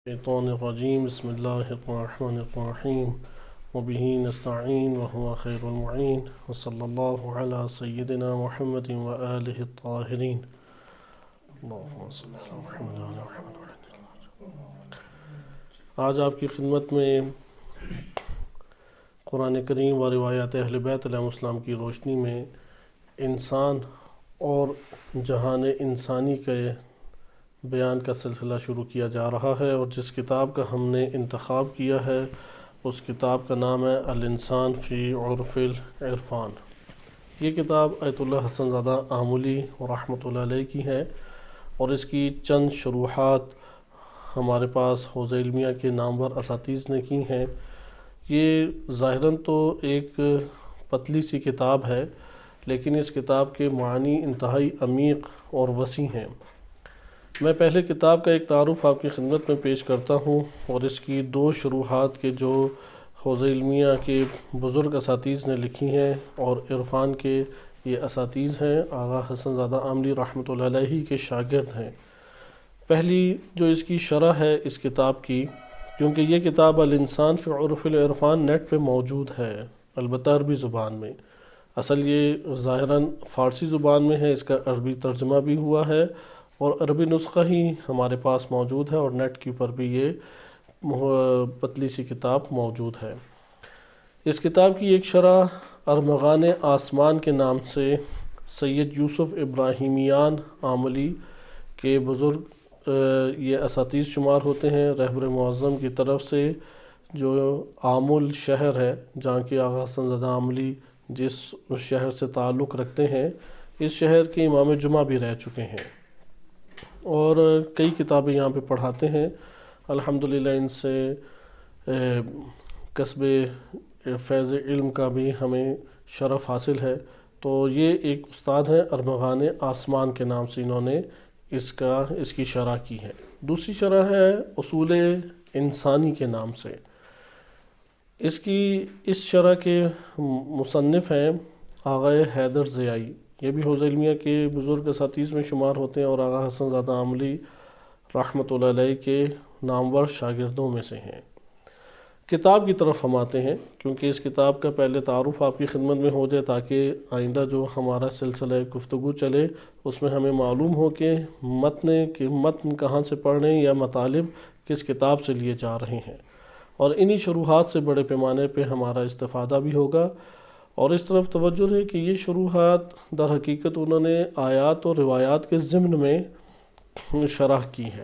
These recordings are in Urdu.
الشیطان الرجیم بسم اللہ الرحمن الرحیم وبہ نستعین وهو خیر المعین وصلی اللہ علی سیدنا محمد وآلہ الطاہرین اللہم صلی علی محمد وعلی محمد۔ آج آپ کی خدمت میں قرآن کریم و روایات اہل بیت علیہ السلام کی روشنی میں انسان اور جہان انسانی کے بیان کا سلسلہ شروع کیا جا رہا ہے، اور جس کتاب کا ہم نے انتخاب کیا ہے اس کتاب کا نام ہے الانسان فی عرف العرفان۔ یہ کتاب آیت اللہ حسن زادہ آملی رحمۃ اللہ علیہ کی ہے، اور اس کی چند شروحات ہمارے پاس حوزہ علمیہ کے نامور اساتذہ نے کی ہیں۔ یہ ظاہراً تو ایک پتلی سی کتاب ہے، لیکن اس کتاب کے معنی انتہائی عمیق اور وسیع ہیں۔ میں پہلے کتاب کا ایک تعارف آپ کی خدمت میں پیش کرتا ہوں، اور اس کی دو شروحات کے جو حوزہ علمیہ کے بزرگ اساتذہ نے لکھی ہیں، اور عرفان کے یہ اساتذہ ہیں، آغا حسن زادہ آملی رحمۃ اللہ علیہ کے شاگرد ہیں۔ پہلی جو اس کی شرح ہے اس کتاب کی، کیونکہ یہ کتاب الانسان فی عرف العرفان نیٹ پہ موجود ہے، البتہ عربی زبان میں۔ اصل یہ ظاہراً فارسی زبان میں ہے، اس کا عربی ترجمہ بھی ہوا ہے، اور عربی نسخہ ہی ہمارے پاس موجود ہے، اور نیٹ کے اوپر بھی یہ پتلی سی کتاب موجود ہے۔ اس کتاب کی ایک شرح ارمغان آسمان کے نام سے سید یوسف ابراہیمیان آملی کے بزرگ یہ اساتذہ شمار ہوتے ہیں، رہبر معظم کی طرف سے، جو آمل شہر ہے جہاں کے آغا حسن زادہ آملی جس شہر سے تعلق رکھتے ہیں، اس شہر کے امام جمعہ بھی رہ چکے ہیں، اور کئی کتابیں یہاں پہ پڑھاتے ہیں۔ الحمدللہ ان سے کسب فیض علم کا بھی ہمیں شرف حاصل ہے۔ تو یہ ایک استاد ہیں، ارمغان آسمان کے نام سے انہوں نے اس کی شرح کی ہے۔ دوسری شرح ہے اصول انسانی کے نام سے۔ اس شرح کے مصنف ہیں آغا حیدر ضیائی، یہ بھی حوزہ علمیہ کے بزرگ اساتذہ میں شمار ہوتے ہیں، اور آغا حسن زادہ آملی رحمۃ اللہ علیہ کے نامور شاگردوں میں سے ہیں۔ کتاب کی طرف ہم آتے ہیں، کیونکہ اس کتاب کا پہلے تعارف آپ کی خدمت میں ہو جائے، تاکہ آئندہ جو ہمارا سلسلہ گفتگو چلے اس میں ہمیں معلوم ہو کہ متن کہاں سے پڑھ رہے ہیں یا مطالب کس کتاب سے لیے جا رہے ہیں، اور انہی شروحات سے بڑے پیمانے پہ ہمارا استفادہ بھی ہوگا۔ اور اس طرف توجہ ہے کہ یہ شروحات در حقیقت انہوں نے آیات اور روایات کے ضمن میں شرح کی ہے۔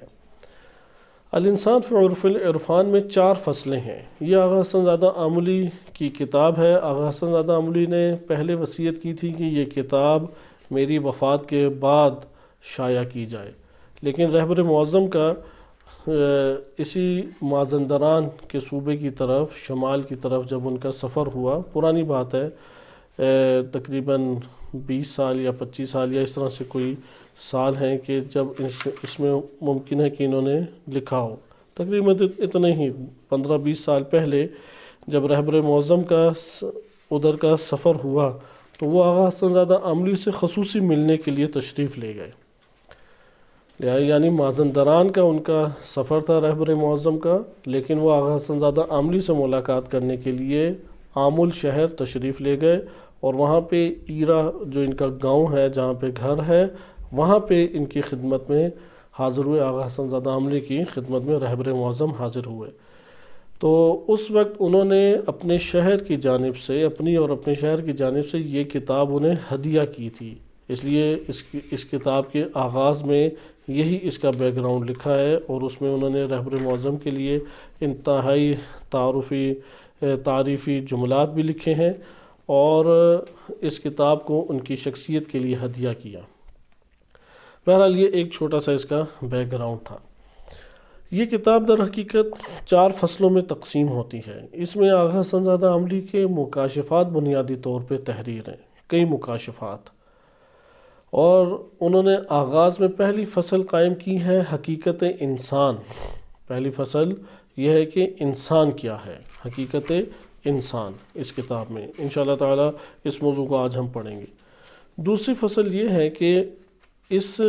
الانسان فی عرف العرفان میں 4 فصلیں ہیں۔ یہ آغا حسن زادہ آملی کی کتاب ہے۔ آغا حسن زادہ آملی نے پہلے وصیت کی تھی کہ یہ کتاب میری وفات کے بعد شائع کی جائے، لیکن رہبر معظم کا اسی مازندران کے صوبے کی طرف، شمال کی طرف جب ان کا سفر ہوا، پرانی بات ہے، تقریباً 20 سال یا 25 سال یا اس طرح سے کوئی سال ہیں کہ جب اس میں ممکن ہے کہ انہوں نے لکھا ہو، تقریباً اتنے ہی 15-20 سال پہلے جب رہبر معظم کا ادھر کا سفر ہوا، تو وہ آغا حسن زادہ آملی سے خصوصی ملنے کے لیے تشریف لے گئے۔ یعنی مازندران کا ان کا سفر تھا رہبر معظم کا، لیکن وہ آغا حسن زادہ آملی سے ملاقات کرنے کے لیے آمل شہر تشریف لے گئے، اور وہاں پہ ایرا جو ان کا گاؤں ہے جہاں پہ گھر ہے، وہاں پہ ان کی خدمت میں حاضر ہوئے، آغا حسن زادہ آملی کی خدمت میں رہبر معظم حاضر ہوئے۔ تو اس وقت انہوں نے اپنے شہر کی جانب سے، اپنی اور اپنے شہر کی جانب سے یہ کتاب انہیں ہدیہ کی تھی، اس لیے اس کتاب کے آغاز میں یہی اس کا بیک گراؤنڈ لکھا ہے، اور اس میں انہوں نے رہبر معظم کے لیے انتہائی تعریفی جملات بھی لکھے ہیں، اور اس کتاب کو ان کی شخصیت کے لیے ہدیہ کیا۔ بہرحال یہ ایک چھوٹا سا اس کا بیک گراؤنڈ تھا۔ یہ کتاب در حقیقت 4 فصلوں میں تقسیم ہوتی ہے۔ اس میں آغا حسن زادہ آملی کے مکاشفات بنیادی طور پہ تحریر ہیں، کئی مکاشفات، اور انہوں نے آغاز میں پہلی فصل قائم کی ہے حقیقت انسان۔ پہلی فصل یہ ہے کہ انسان کیا ہے، حقیقت انسان، اس کتاب میں انشاءاللہ تعالی اس موضوع کو آج ہم پڑھیں گے۔ دوسری فصل یہ ہے کہ اس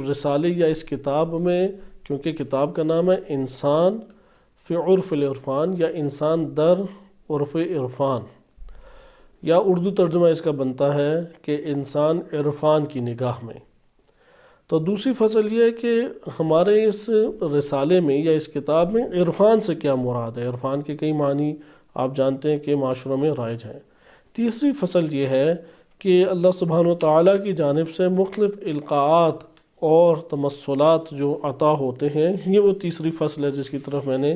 رسالے یا اس کتاب میں کیونکہ کتاب کا نام ہے انسان فی عرف العرفان یا انسان در عرف عرفان، یا اردو ترجمہ اس کا بنتا ہے کہ انسان عرفان کی نگاہ میں۔ تو دوسری فصل یہ ہے کہ ہمارے اس رسالے میں یا اس کتاب میں عرفان سے کیا مراد ہے۔ عرفان کے کئی معنی آپ جانتے ہیں کہ معاشروں میں رائج ہیں۔ تیسری فصل یہ ہے کہ اللہ سبحانہ و تعالیٰ کی جانب سے مختلف القاعات اور تمثلات جو عطا ہوتے ہیں، یہ وہ تیسری فصل ہے جس کی طرف میں نے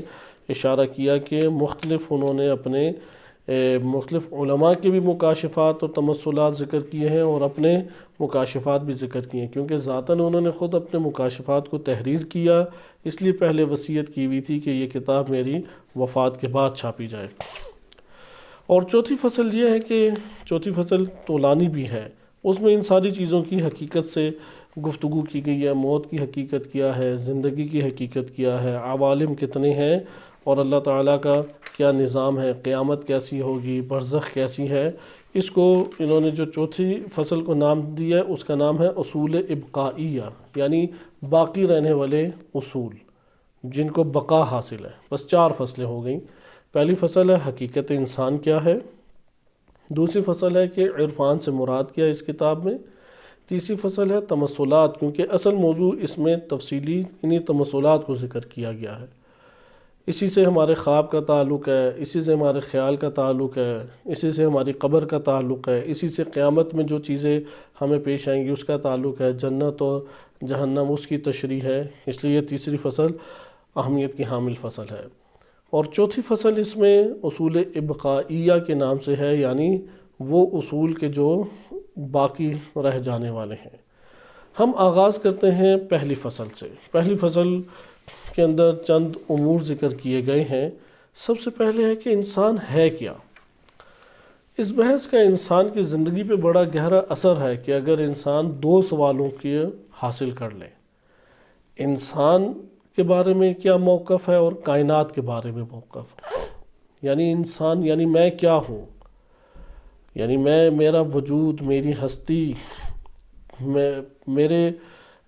اشارہ کیا کہ مختلف انہوں نے اپنے مختلف علماء کے بھی مکاشفات اور تمثلات ذکر کیے ہیں اور اپنے مکاشفات بھی ذکر کیے ہیں، کیونکہ ذاتاً انہوں نے خود اپنے مکاشفات کو تحریر کیا، اس لیے پہلے وصیت کی ہوئی تھی کہ یہ کتاب میری وفات کے بعد چھاپی جائے۔ اور چوتھی فصل یہ ہے کہ چوتھی فصل طولانی بھی ہے، اس میں ان ساری چیزوں کی حقیقت سے گفتگو کی گئی ہے، موت کی حقیقت کیا ہے، زندگی کی حقیقت کیا ہے، عوالم کتنے ہیں اور اللہ تعالیٰ کا کیا نظام ہے، قیامت کیسی ہوگی، برزخ کیسی ہے۔ اس کو انہوں نے جو چوتھی فصل کو نام دیا ہے اس کا نام ہے اصول ابقائیہ، یعنی باقی رہنے والے اصول جن کو بقا حاصل ہے۔ بس 4 فصلیں ہو گئیں۔ پہلی فصل ہے حقیقت انسان کیا ہے، دوسری فصل ہے کہ عرفان سے مراد کیا اس کتاب میں، تیسری فصل ہے تمثلات، کیونکہ اصل موضوع اس میں تفصیلی انہی تمثلات کو ذکر کیا گیا ہے۔ اسی سے ہمارے خواب کا تعلق ہے، اسی سے ہمارے خیال کا تعلق ہے، اسی سے ہماری قبر کا تعلق ہے، اسی سے قیامت میں جو چیزیں ہمیں پیش آئیں گی اس کا تعلق ہے، جنت اور جہنم اس کی تشریح ہے، اس لیے یہ تیسری فصل اہمیت کی حامل فصل ہے۔ اور چوتھی فصل اس میں اصول ابقائیہ کے نام سے ہے، یعنی وہ اصول کے جو باقی رہ جانے والے ہیں۔ ہم آغاز کرتے ہیں پہلی فصل سے۔ پہلی فصل کے اندر چند امور ذکر کیے گئے ہیں۔ سب سے پہلے ہے کہ انسان ہے کیا۔ اس بحث کا انسان کی زندگی پہ بڑا گہرا اثر ہے کہ اگر انسان 2 سوالوں کی حاصل کر لے، انسان کے بارے میں کیا موقف ہے اور کائنات کے بارے میں موقف، یعنی انسان یعنی میں کیا ہوں، یعنی میرا وجود، میری ہستی، میرے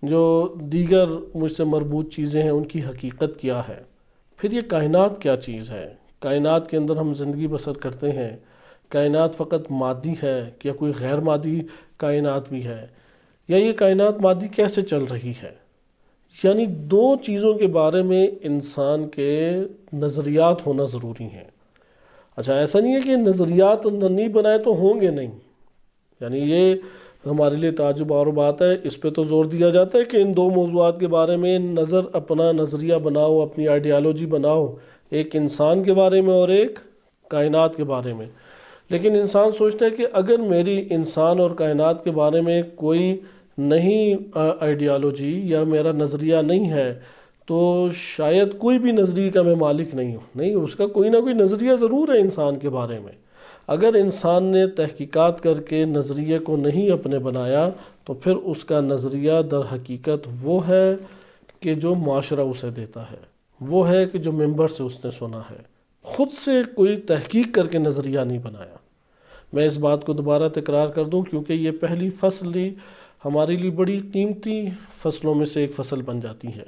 جو دیگر مجھ سے مربوط چیزیں ہیں ان کی حقیقت کیا ہے، پھر یہ کائنات کیا چیز ہے، کائنات کے اندر ہم زندگی بسر کرتے ہیں، کائنات فقط مادی ہے کیا کوئی غیر مادی کائنات بھی ہے، یا یہ کائنات مادی کیسے چل رہی ہے۔ یعنی 2 چیزوں کے بارے میں انسان کے نظریات ہونا ضروری ہیں۔ اچھا ایسا نہیں ہے کہ نظریات نہیں بنائے تو ہوں گے نہیں، یعنی یہ ہمارے لیے تعجب اور بات ہے، اس پہ تو زور دیا جاتا ہے کہ ان 2 موضوعات کے بارے میں اپنا نظریہ بناؤ، اپنی آئیڈیالوجی بناؤ، ایک انسان کے بارے میں اور ایک کائنات کے بارے میں۔ لیکن انسان سوچتا ہے کہ اگر میری انسان اور کائنات کے بارے میں کوئی نہیں آئیڈیالوجی یا میرا نظریہ نہیں ہے تو شاید کوئی بھی نظریے کا میں مالک نہیں ہوں۔ نہیں، اس کا کوئی نہ کوئی نظریہ ضرور ہے انسان کے بارے میں۔ اگر انسان نے تحقیقات کر کے نظریے کو نہیں اپنے بنایا تو پھر اس کا نظریہ در حقیقت وہ ہے کہ جو معاشرہ اسے دیتا ہے، وہ ہے کہ جو ممبر سے اس نے سنا ہے، خود سے کوئی تحقیق کر کے نظریہ نہیں بنایا۔ میں اس بات کو دوبارہ تکرار کر دوں کیونکہ یہ پہلی فصل ہی ہمارے لیے بڑی قیمتی فصلوں میں سے ایک فصل بن جاتی ہے۔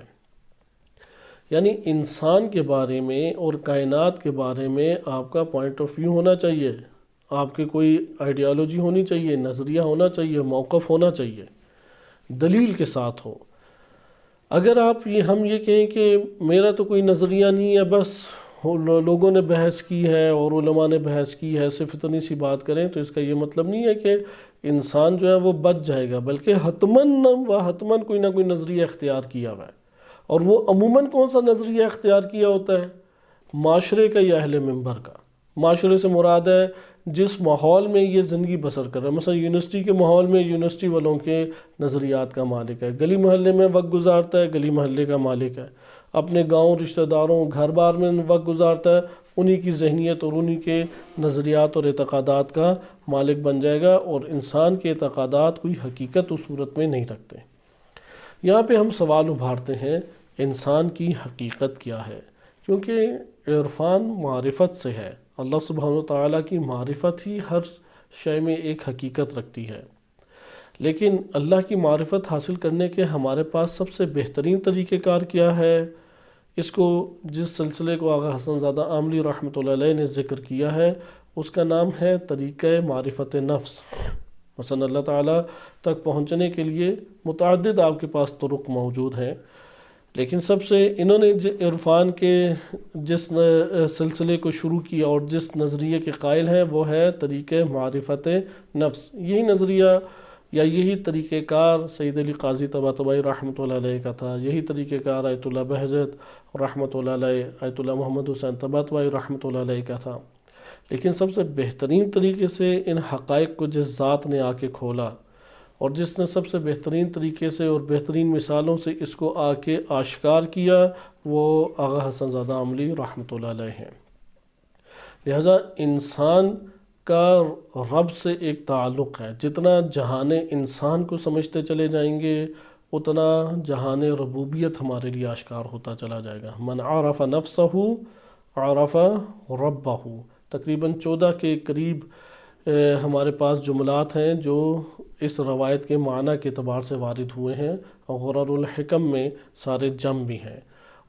یعنی انسان کے بارے میں اور کائنات کے بارے میں آپ کا پوائنٹ آف ویو ہونا چاہیے، آپ کی کوئی آئیڈیالوجی ہونی چاہیے، نظریہ ہونا چاہیے، موقف ہونا چاہیے، دلیل کے ساتھ ہو۔ اگر ہم یہ کہیں کہ میرا تو کوئی نظریہ نہیں ہے، بس لوگوں نے بحث کی ہے اور علماء نے بحث کی ہے، صرف اتنی سی بات کریں، تو اس کا یہ مطلب نہیں ہے کہ انسان جو ہے وہ بچ جائے گا، بلکہ حتماً کوئی نہ کوئی نظریہ اختیار کیا ہوا ہے۔ اور وہ عموماً کون سا نظریہ اختیار کیا ہوتا ہے؟ معاشرے کا یا اہل منبر کا۔ معاشرے سے مراد ہے جس ماحول میں یہ زندگی بسر کر رہا ہے۔ مثلا یونیورسٹی کے ماحول میں یونیورسٹی والوں کے نظریات کا مالک ہے، گلی محلے میں وقت گزارتا ہے، گلی محلے کا مالک ہے، اپنے گاؤں رشتہ داروں گھر بار میں وقت گزارتا ہے، انہی کی ذہنیت اور انہی کے نظریات اور اعتقادات کا مالک بن جائے گا، اور انسان کے اعتقادات کوئی حقیقت اس صورت میں نہیں رکھتے۔ یہاں پہ ہم سوال ابھارتے ہیں انسان کی حقیقت کیا ہے، کیونکہ عرفان معرفت سے ہے، اللہ سبحانہ وتعالیٰ کی معرفت ہی ہر شے میں ایک حقیقت رکھتی ہے۔ لیکن اللہ کی معرفت حاصل کرنے کے ہمارے پاس سب سے بہترین طریقہ کار کیا ہے؟ اس کو جس سلسلے کو آغا حسن زادہ عاملی رحمۃ اللہ علیہ نے ذکر کیا ہے اس کا نام ہے طریقہ معرفت نفس۔ مثلا اللہ تعالیٰ تک پہنچنے کے لیے متعدد آپ کے پاس طرق موجود ہیں، لیکن سب سے انہوں نے عرفان کے جس سلسلے کو شروع کیا اور جس نظریے کے قائل ہیں وہ ہے طریقہ معرفت نفس۔ یہی نظریہ یا یہی طریقہ کار سید علی قاضی طباطبائی رحمۃ اللہ علیہ کا تھا، یہی طریقہ کار آیت اللہ بہجت رحمۃ اللہ علیہ، آیت اللہ محمد حسین طباطبائی رحمۃ اللہ علیہ کا تھا۔ لیکن سب سے بہترین طریقے سے ان حقائق کو جس ذات نے آ کے کھولا اور جس نے سب سے بہترین طریقے سے اور بہترین مثالوں سے اس کو آ کے آشکار کیا وہ آغا حسن زادہ عاملی رحمۃ اللہ علیہ ہیں۔ لہذا انسان کا رب سے ایک تعلق ہے، جتنا جہان انسان کو سمجھتے چلے جائیں گے اتنا جہان ربوبیت ہمارے لیے آشکار ہوتا چلا جائے گا۔ من عرف نفسہ عرف ربہ، تقریباً 14 کے قریب ہمارے پاس جملات ہیں جو اس روایت کے معنی کے اعتبار سے وارد ہوئے ہیں، اور غرر الحکم میں سارے جم بھی ہیں،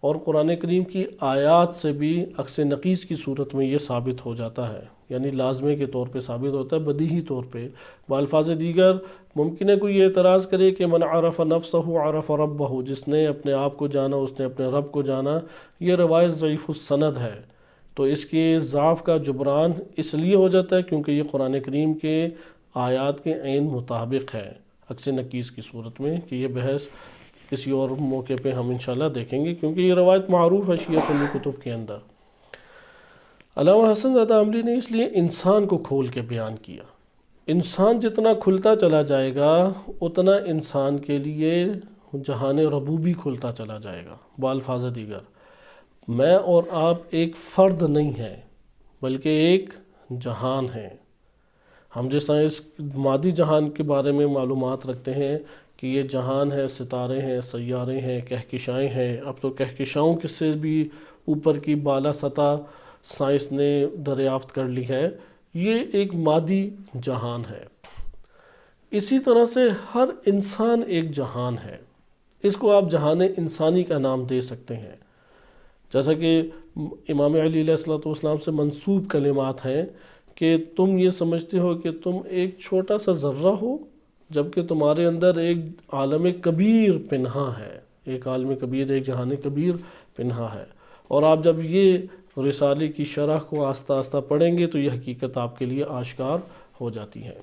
اور قرآن کریم کی آیات سے بھی عکس نقیص کی صورت میں یہ ثابت ہو جاتا ہے، یعنی لازمے کے طور پہ ثابت ہوتا ہے، بدیہی طور پہ۔ بالفاظ دیگر ممکن ہے کوئی یہ اعتراض کرے کہ من عرف نفسہ عرف ربہ، جس نے اپنے آپ کو جانا اس نے اپنے رب کو جانا، یہ روایت ضعیف السند ہے، تو اس کے ضعف کا جبران اس لیے ہو جاتا ہے کیونکہ یہ قرآن کریم کے آیات کے عین مطابق ہے عکس نقیص کی صورت میں، کہ یہ بحث کسی اور موقع پہ ہم انشاءاللہ دیکھیں گے کیونکہ یہ روایت معروف ہے شیعہ سنی کتب کے اندر۔ علامہ حسن زادہ عاملی نے اس لیے انسان کو کھول کے بیان کیا۔ انسان جتنا کھلتا چلا جائے گا اتنا انسان کے لیے جہان ربوبی کھلتا چلا جائے گا۔ بالفاظ دیگر میں اور آپ ایک فرد نہیں ہیں بلکہ ایک جہان ہیں۔ ہم جس طرح اس مادی جہان کے بارے میں معلومات رکھتے ہیں کہ یہ جہان ہے، ستارے ہیں، سیارے ہیں، کہکشائیں ہیں، اب تو کہکشاؤں کے سے بھی اوپر کی بالا سطح سائنس نے دریافت کر لی ہے، یہ ایک مادی جہان ہے۔ اسی طرح سے ہر انسان ایک جہان ہے، اس کو آپ جہان انسانی کا نام دے سکتے ہیں۔ جیسا کہ امام علی علیہ السلام سے منسوب کلمات ہیں کہ تم یہ سمجھتے ہو کہ تم ایک چھوٹا سا ذرہ ہو جبکہ تمہارے اندر ایک عالم کبیر پنہا ہے، ایک عالم کبیر، ایک جہان کبیر پنہا ہے، اور آپ جب یہ رسالے کی شرح کو آہستہ آہستہ پڑھیں گے تو یہ حقیقت آپ کے لیے آشکار ہو جاتی ہے۔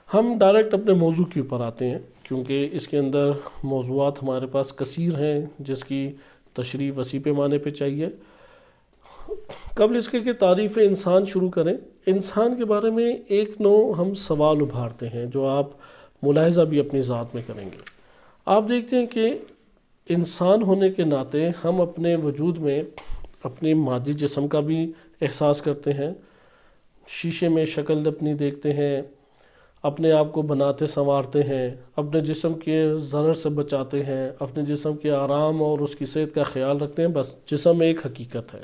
ہم ڈائریکٹ اپنے موضوع کے اوپر آتے ہیں کیونکہ اس کے اندر موضوعات ہمارے پاس کثیر ہیں جس کی تشریح وسیع پیمانے پہ چاہیے۔ قبل اس کے کہ تعریف انسان شروع کریں، انسان کے بارے میں ایک نو ہم سوال ابھارتے ہیں جو آپ ملاحظہ بھی اپنی ذات میں کریں گے۔ آپ دیکھتے ہیں کہ انسان ہونے کے ناطے ہم اپنے وجود میں اپنے مادی جسم کا بھی احساس کرتے ہیں، شیشے میں شکل اپنی دیکھتے ہیں، اپنے آپ کو بناتے سنوارتے ہیں، اپنے جسم کے ضرر سے بچاتے ہیں، اپنے جسم کے آرام اور اس کی صحت کا خیال رکھتے ہیں۔ بس جسم ایک حقیقت ہے،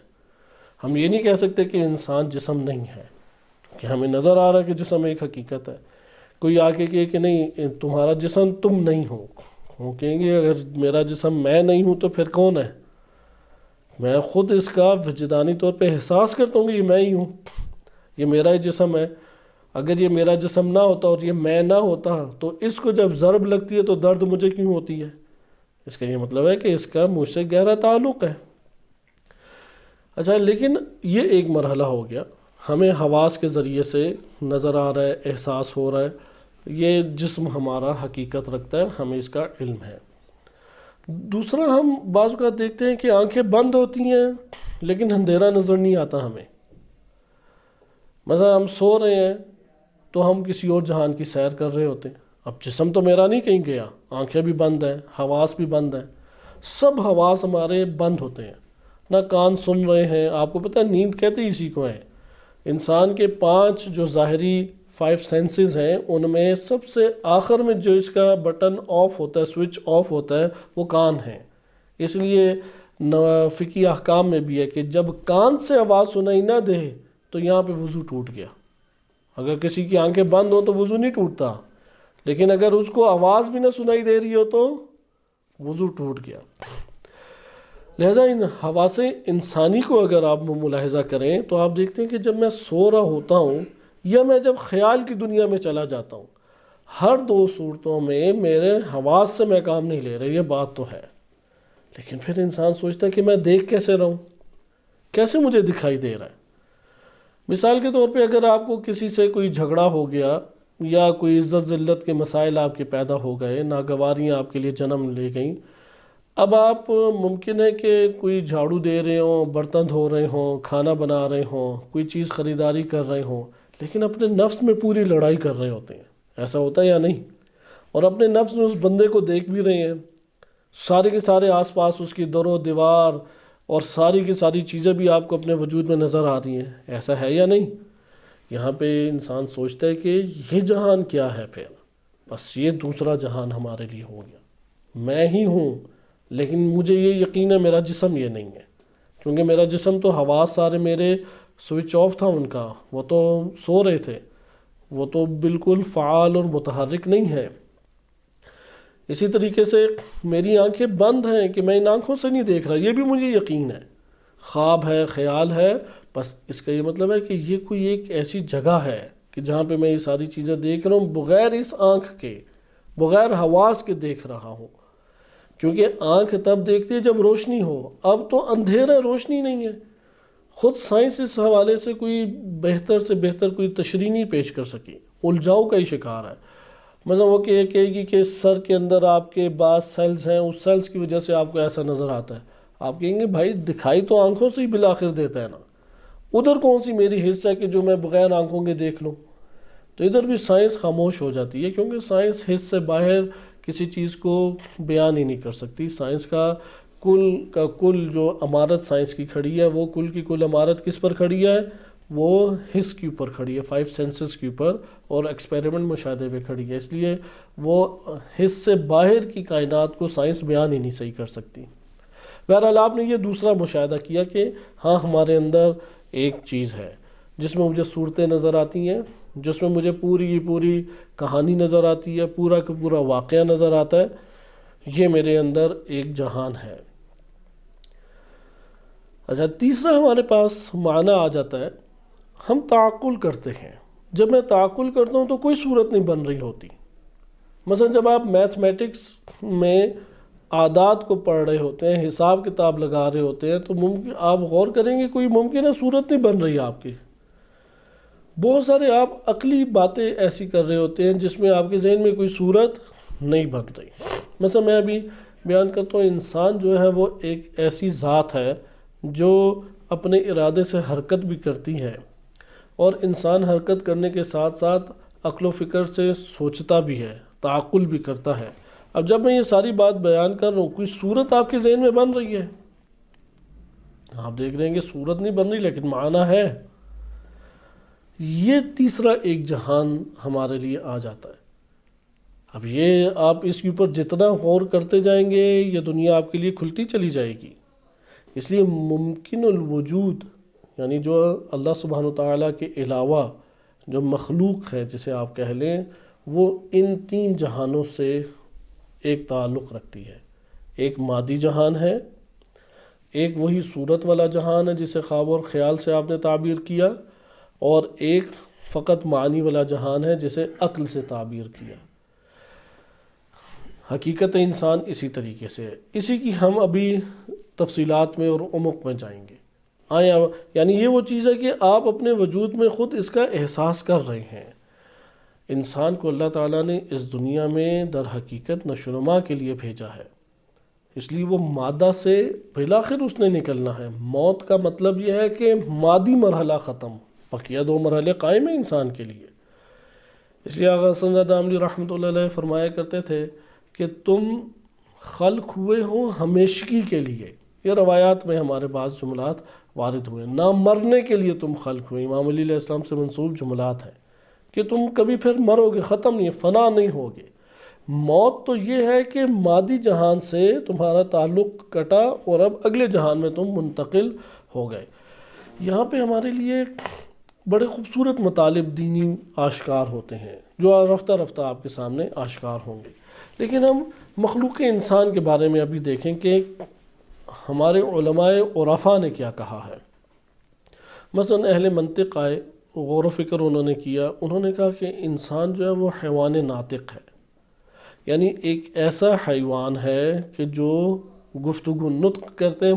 ہم یہ نہیں کہہ سکتے کہ انسان جسم نہیں ہے، کہ ہمیں نظر آ رہا ہے کہ جسم ایک حقیقت ہے۔ کوئی آ کے کہے کہ نہیں تمہارا جسم تم نہیں ہو، وہ کہیں گے اگر میرا جسم میں نہیں ہوں تو پھر کون ہے؟ میں خود اس کا وجدانی طور پہ احساس کرتا ہوں کہ یہ میں ہی ہوں، یہ میرا ہی جسم ہے۔ اگر یہ میرا جسم نہ ہوتا اور یہ میں نہ ہوتا تو اس کو جب ضرب لگتی ہے تو درد مجھے کیوں ہوتی ہے؟ اس کا یہ مطلب ہے کہ اس کا مجھ سے گہرا تعلق ہے۔ اچھا، لیکن یہ ایک مرحلہ ہو گیا، ہمیں حواس کے ذریعے سے نظر آ رہا ہے، احساس ہو رہا ہے، یہ جسم ہمارا حقیقت رکھتا ہے، ہمیں اس کا علم ہے۔ دوسرا، ہم بعض اوقات دیکھتے ہیں کہ آنکھیں بند ہوتی ہیں لیکن اندھیرا نظر نہیں آتا ہمیں۔ مثلا ہم سو رہے ہیں تو ہم کسی اور جہان کی سیر کر رہے ہوتے ہیں، اب جسم تو میرا نہیں کہیں گیا، آنکھیں بھی بند ہیں، حواس بھی بند ہیں، سب حواس ہمارے بند ہوتے ہیں، نہ کان سن رہے ہیں۔ آپ کو پتہ ہے نیند کہتے ہی اسی کو ہے۔ انسان کے 5 جو ظاہری 5 سینسز ہیں ان میں سب سے آخر میں جو اس کا بٹن آف ہوتا ہے، سوئچ آف ہوتا ہے، وہ کان ہے۔ اس لیے فقہی احکام میں بھی ہے کہ جب کان سے آواز سنائی نہ دے تو یہاں پہ وضو ٹوٹ گیا۔ اگر کسی کی آنکھیں بند ہوں تو وضو نہیں ٹوٹتا، لیکن اگر اس کو آواز بھی نہ سنائی دے رہی ہو تو وضو ٹوٹ گیا۔ لہٰذا ان حواس انسانی کو اگر آپ ملاحظہ کریں تو آپ دیکھتے ہیں کہ جب میں سو رہا ہوتا ہوں یا میں جب خیال کی دنیا میں چلا جاتا ہوں، ہر دو صورتوں میں میرے حواس سے میں کام نہیں لے رہا، یہ بات تو ہے۔ لیکن پھر انسان سوچتا ہے کہ میں دیکھ کیسے رہوں، کیسے مجھے دکھائی دے رہا ہے۔ مثال کے طور پہ اگر آپ کو کسی سے کوئی جھگڑا ہو گیا یا کوئی عزت ذلت کے مسائل آپ کے پیدا ہو گئے، ناگواریاں آپ کے لیے جنم لے گئیں، اب آپ ممکن ہے کہ کوئی جھاڑو دے رہے ہوں، برتن دھو رہے ہوں، کھانا بنا رہے ہوں، کوئی چیز خریداری کر رہے ہوں، لیکن اپنے نفس میں پوری لڑائی کر رہے ہوتے ہیں۔ ایسا ہوتا ہے یا نہیں؟ اور اپنے نفس میں اس بندے کو دیکھ بھی رہے ہیں، سارے کے سارے آس پاس اس کی در و دیوار اور ساری کی ساری چیزیں بھی آپ کو اپنے وجود میں نظر آ رہی ہیں۔ ایسا ہے یا نہیں؟ یہاں پہ انسان سوچتا ہے کہ یہ جہان کیا ہے، پھر بس یہ دوسرا جہان ہمارے لیے ہو گیا، میں ہی ہوں، لیکن مجھے یہ یقین ہے میرا جسم یہ نہیں ہے، کیونکہ میرا جسم تو حواس سارے میرے سوئچ آف تھا ان کا، وہ تو سو رہے تھے، وہ تو بالکل فعال اور متحرک نہیں ہے۔ اسی طریقے سے میری آنکھیں بند ہیں کہ میں ان آنکھوں سے نہیں دیکھ رہا، یہ بھی مجھے یقین ہے، خواب ہے، خیال ہے، بس اس کا یہ مطلب ہے کہ یہ کوئی ایک ایسی جگہ ہے کہ جہاں پہ میں یہ ساری چیزیں دیکھ رہا ہوں بغیر اس آنکھ کے، بغیر حواس کے دیکھ رہا ہوں۔ کیونکہ آنکھ تب دیکھتی ہے جب روشنی ہو، اب تو اندھیرا ہے، روشنی نہیں ہے۔ خود سائنس اس حوالے سے کوئی بہتر سے بہتر کوئی تشریح نہیں پیش کر سکی، الجھاؤ کا ہی شکار ہے۔ مثلا وہ کہے گی کہ سر کے اندر آپ کے بعض سیلز ہیں، اس سیلز کی وجہ سے آپ کو ایسا نظر آتا ہے۔ آپ کہیں گے بھائی دکھائی تو آنکھوں سے ہی بالآخر دیتا ہے نا، ادھر کون سی میری حصہ ہے کہ جو میں بغیر آنکھوں کے دیکھ لوں؟ تو ادھر بھی سائنس خاموش ہو جاتی ہے، کیونکہ سائنس حص سے باہر کسی چیز کو بیان ہی نہیں کر سکتی۔ سائنس کا کل جو عمارت سائنس کی کھڑی ہے، وہ کل کی کل عمارت کس پر کھڑی ہے؟ وہ حس کے اوپر کھڑی ہے، 5 سینسز کے اوپر، اور ایکسپیریمنٹ مشاہدے پہ کھڑی ہے۔ اس لیے وہ حس سے باہر کی کائنات کو سائنس بیان ہی نہیں صحیح کر سکتی۔ بہرحال آپ نے یہ دوسرا مشاہدہ کیا کہ ہاں ہمارے اندر ایک چیز ہے جس میں مجھے صورتیں نظر آتی ہیں، جس میں مجھے پوری کی پوری کہانی نظر آتی ہے، پورا کا پورا واقعہ نظر آتا ہے، یہ میرے اندر ایک جہان ہے۔ اچھا، تیسرا ہمارے پاس معنی آ جاتا ہے، ہم تعقل کرتے ہیں۔ جب میں تعقل کرتا ہوں تو کوئی صورت نہیں بن رہی ہوتی۔ مثلا جب آپ میتھمیٹکس میں اعداد کو پڑھ رہے ہوتے ہیں، حساب کتاب لگا رہے ہوتے ہیں، تو ممکن آپ غور کریں گے کوئی ممکن ہے صورت نہیں بن رہی آپ کی۔ بہت سارے آپ عقلی باتیں ایسی کر رہے ہوتے ہیں جس میں آپ کے ذہن میں کوئی صورت نہیں بن رہی۔ مثلا میں ابھی بیان کرتا ہوں، انسان جو ہے وہ ایک ایسی ذات ہے جو اپنے ارادے سے حرکت بھی کرتی ہے، اور انسان حرکت کرنے کے ساتھ ساتھ عقل و فکر سے سوچتا بھی ہے، تعقل بھی کرتا ہے۔ اب جب میں یہ ساری بات بیان کر رہا ہوں، کوئی صورت آپ کے ذہن میں بن رہی ہے؟ آپ دیکھ رہے ہیں کہ صورت نہیں بن رہی لیکن معنی ہے۔ یہ تیسرا ایک جہان ہمارے لیے آ جاتا ہے۔ اب یہ آپ اس کے اوپر جتنا غور کرتے جائیں گے، یہ دنیا آپ کے لیے کھلتی چلی جائے گی۔ اس لیے ممکن الوجود، یعنی جو اللہ سبحانہ وتعالیٰ کے علاوہ جو مخلوق ہے جسے آپ کہہ لیں، وہ ان 3 جہانوں سے ایک تعلق رکھتی ہے۔ ایک مادی جہان ہے، ایک وہی صورت والا جہان ہے جسے خواب اور خیال سے آپ نے تعبیر کیا، اور ایک فقط معنی والا جہان ہے جسے عقل سے تعبیر کیا۔ حقیقت انسان اسی طریقے سے ہے، اسی کی ہم ابھی تفصیلات میں اور عمق میں جائیں گے۔ یعنی یہ وہ چیز ہے کہ آپ اپنے وجود میں خود اس کا احساس کر رہے ہیں۔ انسان کو اللہ تعالیٰ نے اس دنیا میں در حقیقت نشو و نما کے لیے بھیجا ہے، اس لیے وہ مادہ سے بالآخر اس نے نکلنا ہے۔ موت کا مطلب یہ ہے کہ مادی مرحلہ ختم، بقیہ 2 مرحلے قائم ہیں انسان کے لیے۔ اس لیے آغا حسن زادہ عاملی رحمۃ اللہ علیہ فرمایا کرتے تھے کہ تم خلق ہوئے ہو ہمیشگی کے لیے۔ یہ روایات میں ہمارے بعض جملات وارد ہوئے، نہ مرنے کے لیے تم خلق ہوئے، امام علی علیہ السلام سے منسوب جملات ہیں کہ تم کبھی پھر مرو گے، ختم نہیں، فنا نہیں ہوگے۔ موت تو یہ ہے کہ مادی جہان سے تمہارا تعلق کٹا اور اب اگلے جہان میں تم منتقل ہو گئے۔ یہاں پہ ہمارے لیے بڑے خوبصورت مطالب دینی آشکار ہوتے ہیں جو رفتہ رفتہ آپ کے سامنے آشکار ہوں گے، لیکن ہم مخلوق انسان کے بارے میں ابھی دیکھیں کہ ہمارے علماء عرفا نے کیا کہا ہے۔ مثلا اہل منطق آئے، غور و فکر انہوں نے کیا، انہوں نے کہا کہ انسان جو ہے وہ حیوان ناطق ہے، یعنی ایک ایسا حیوان ہے کہ جو گفتگو نطق کرتے ہیں،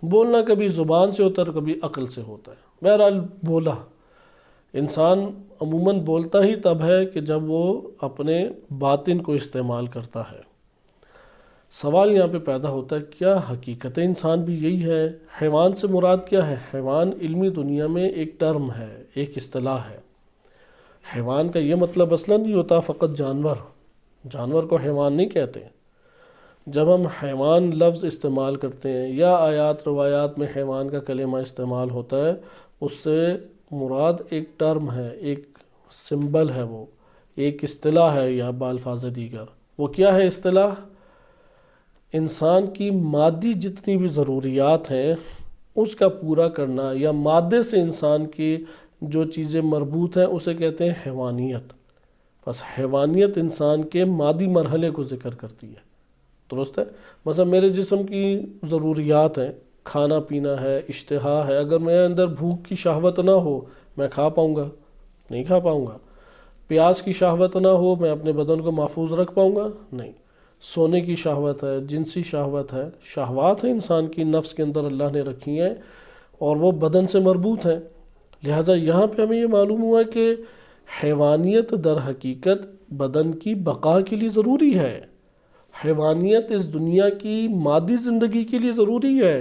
بولنا کبھی زبان سے ہوتا ہے اور کبھی عقل سے ہوتا ہے۔ بہرحال بولا، انسان عموماً بولتا ہی تب ہے کہ جب وہ اپنے باطن کو استعمال کرتا ہے۔ سوال یہاں پہ پیدا ہوتا ہے کیا حقیقت انسان بھی یہی ہے؟ حیوان سے مراد کیا ہے؟ حیوان علمی دنیا میں ایک ٹرم ہے، ایک اصطلاح ہے۔ حیوان کا یہ مطلب اصلاً نہیں ہوتا فقط جانور کو حیوان نہیں کہتے۔ جب ہم حیوان لفظ استعمال کرتے ہیں یا آیات روایات میں حیوان کا کلمہ استعمال ہوتا ہے، اس سے مراد ایک ٹرم ہے، ایک سمبل ہے، وہ ایک اصطلاح ہے یا بالفاظ دیگر۔ وہ کیا ہے اصطلاح؟ انسان کی مادی جتنی بھی ضروریات ہیں اس کا پورا کرنا، یا مادے سے انسان کی جو چیزیں مربوط ہیں اسے کہتے ہیں حیوانیت۔ بس حیوانیت انسان کے مادی مرحلے کو ذکر کرتی ہے، درست ہے؟ مثلا میرے جسم کی ضروریات ہیں، کھانا پینا ہے، اشتہا ہے، اگر میرے اندر بھوک کی شہوت نہ ہو میں کھا پاؤں گا؟ نہیں کھا پاؤں گا۔ پیاس کی شہوت نہ ہو میں اپنے بدن کو محفوظ رکھ پاؤں گا؟ نہیں۔ سونے کی شہوت ہے، جنسی شہوت ہے، شہوات ہیں انسان کی نفس کے اندر اللہ نے رکھی ہیں اور وہ بدن سے مربوط ہیں۔ لہٰذا یہاں پہ ہمیں یہ معلوم ہوا کہ حیوانیت در حقیقت بدن کی بقا کے لیے ضروری ہے۔ حیوانیت اس دنیا کی مادی زندگی کے لیے ضروری ہے۔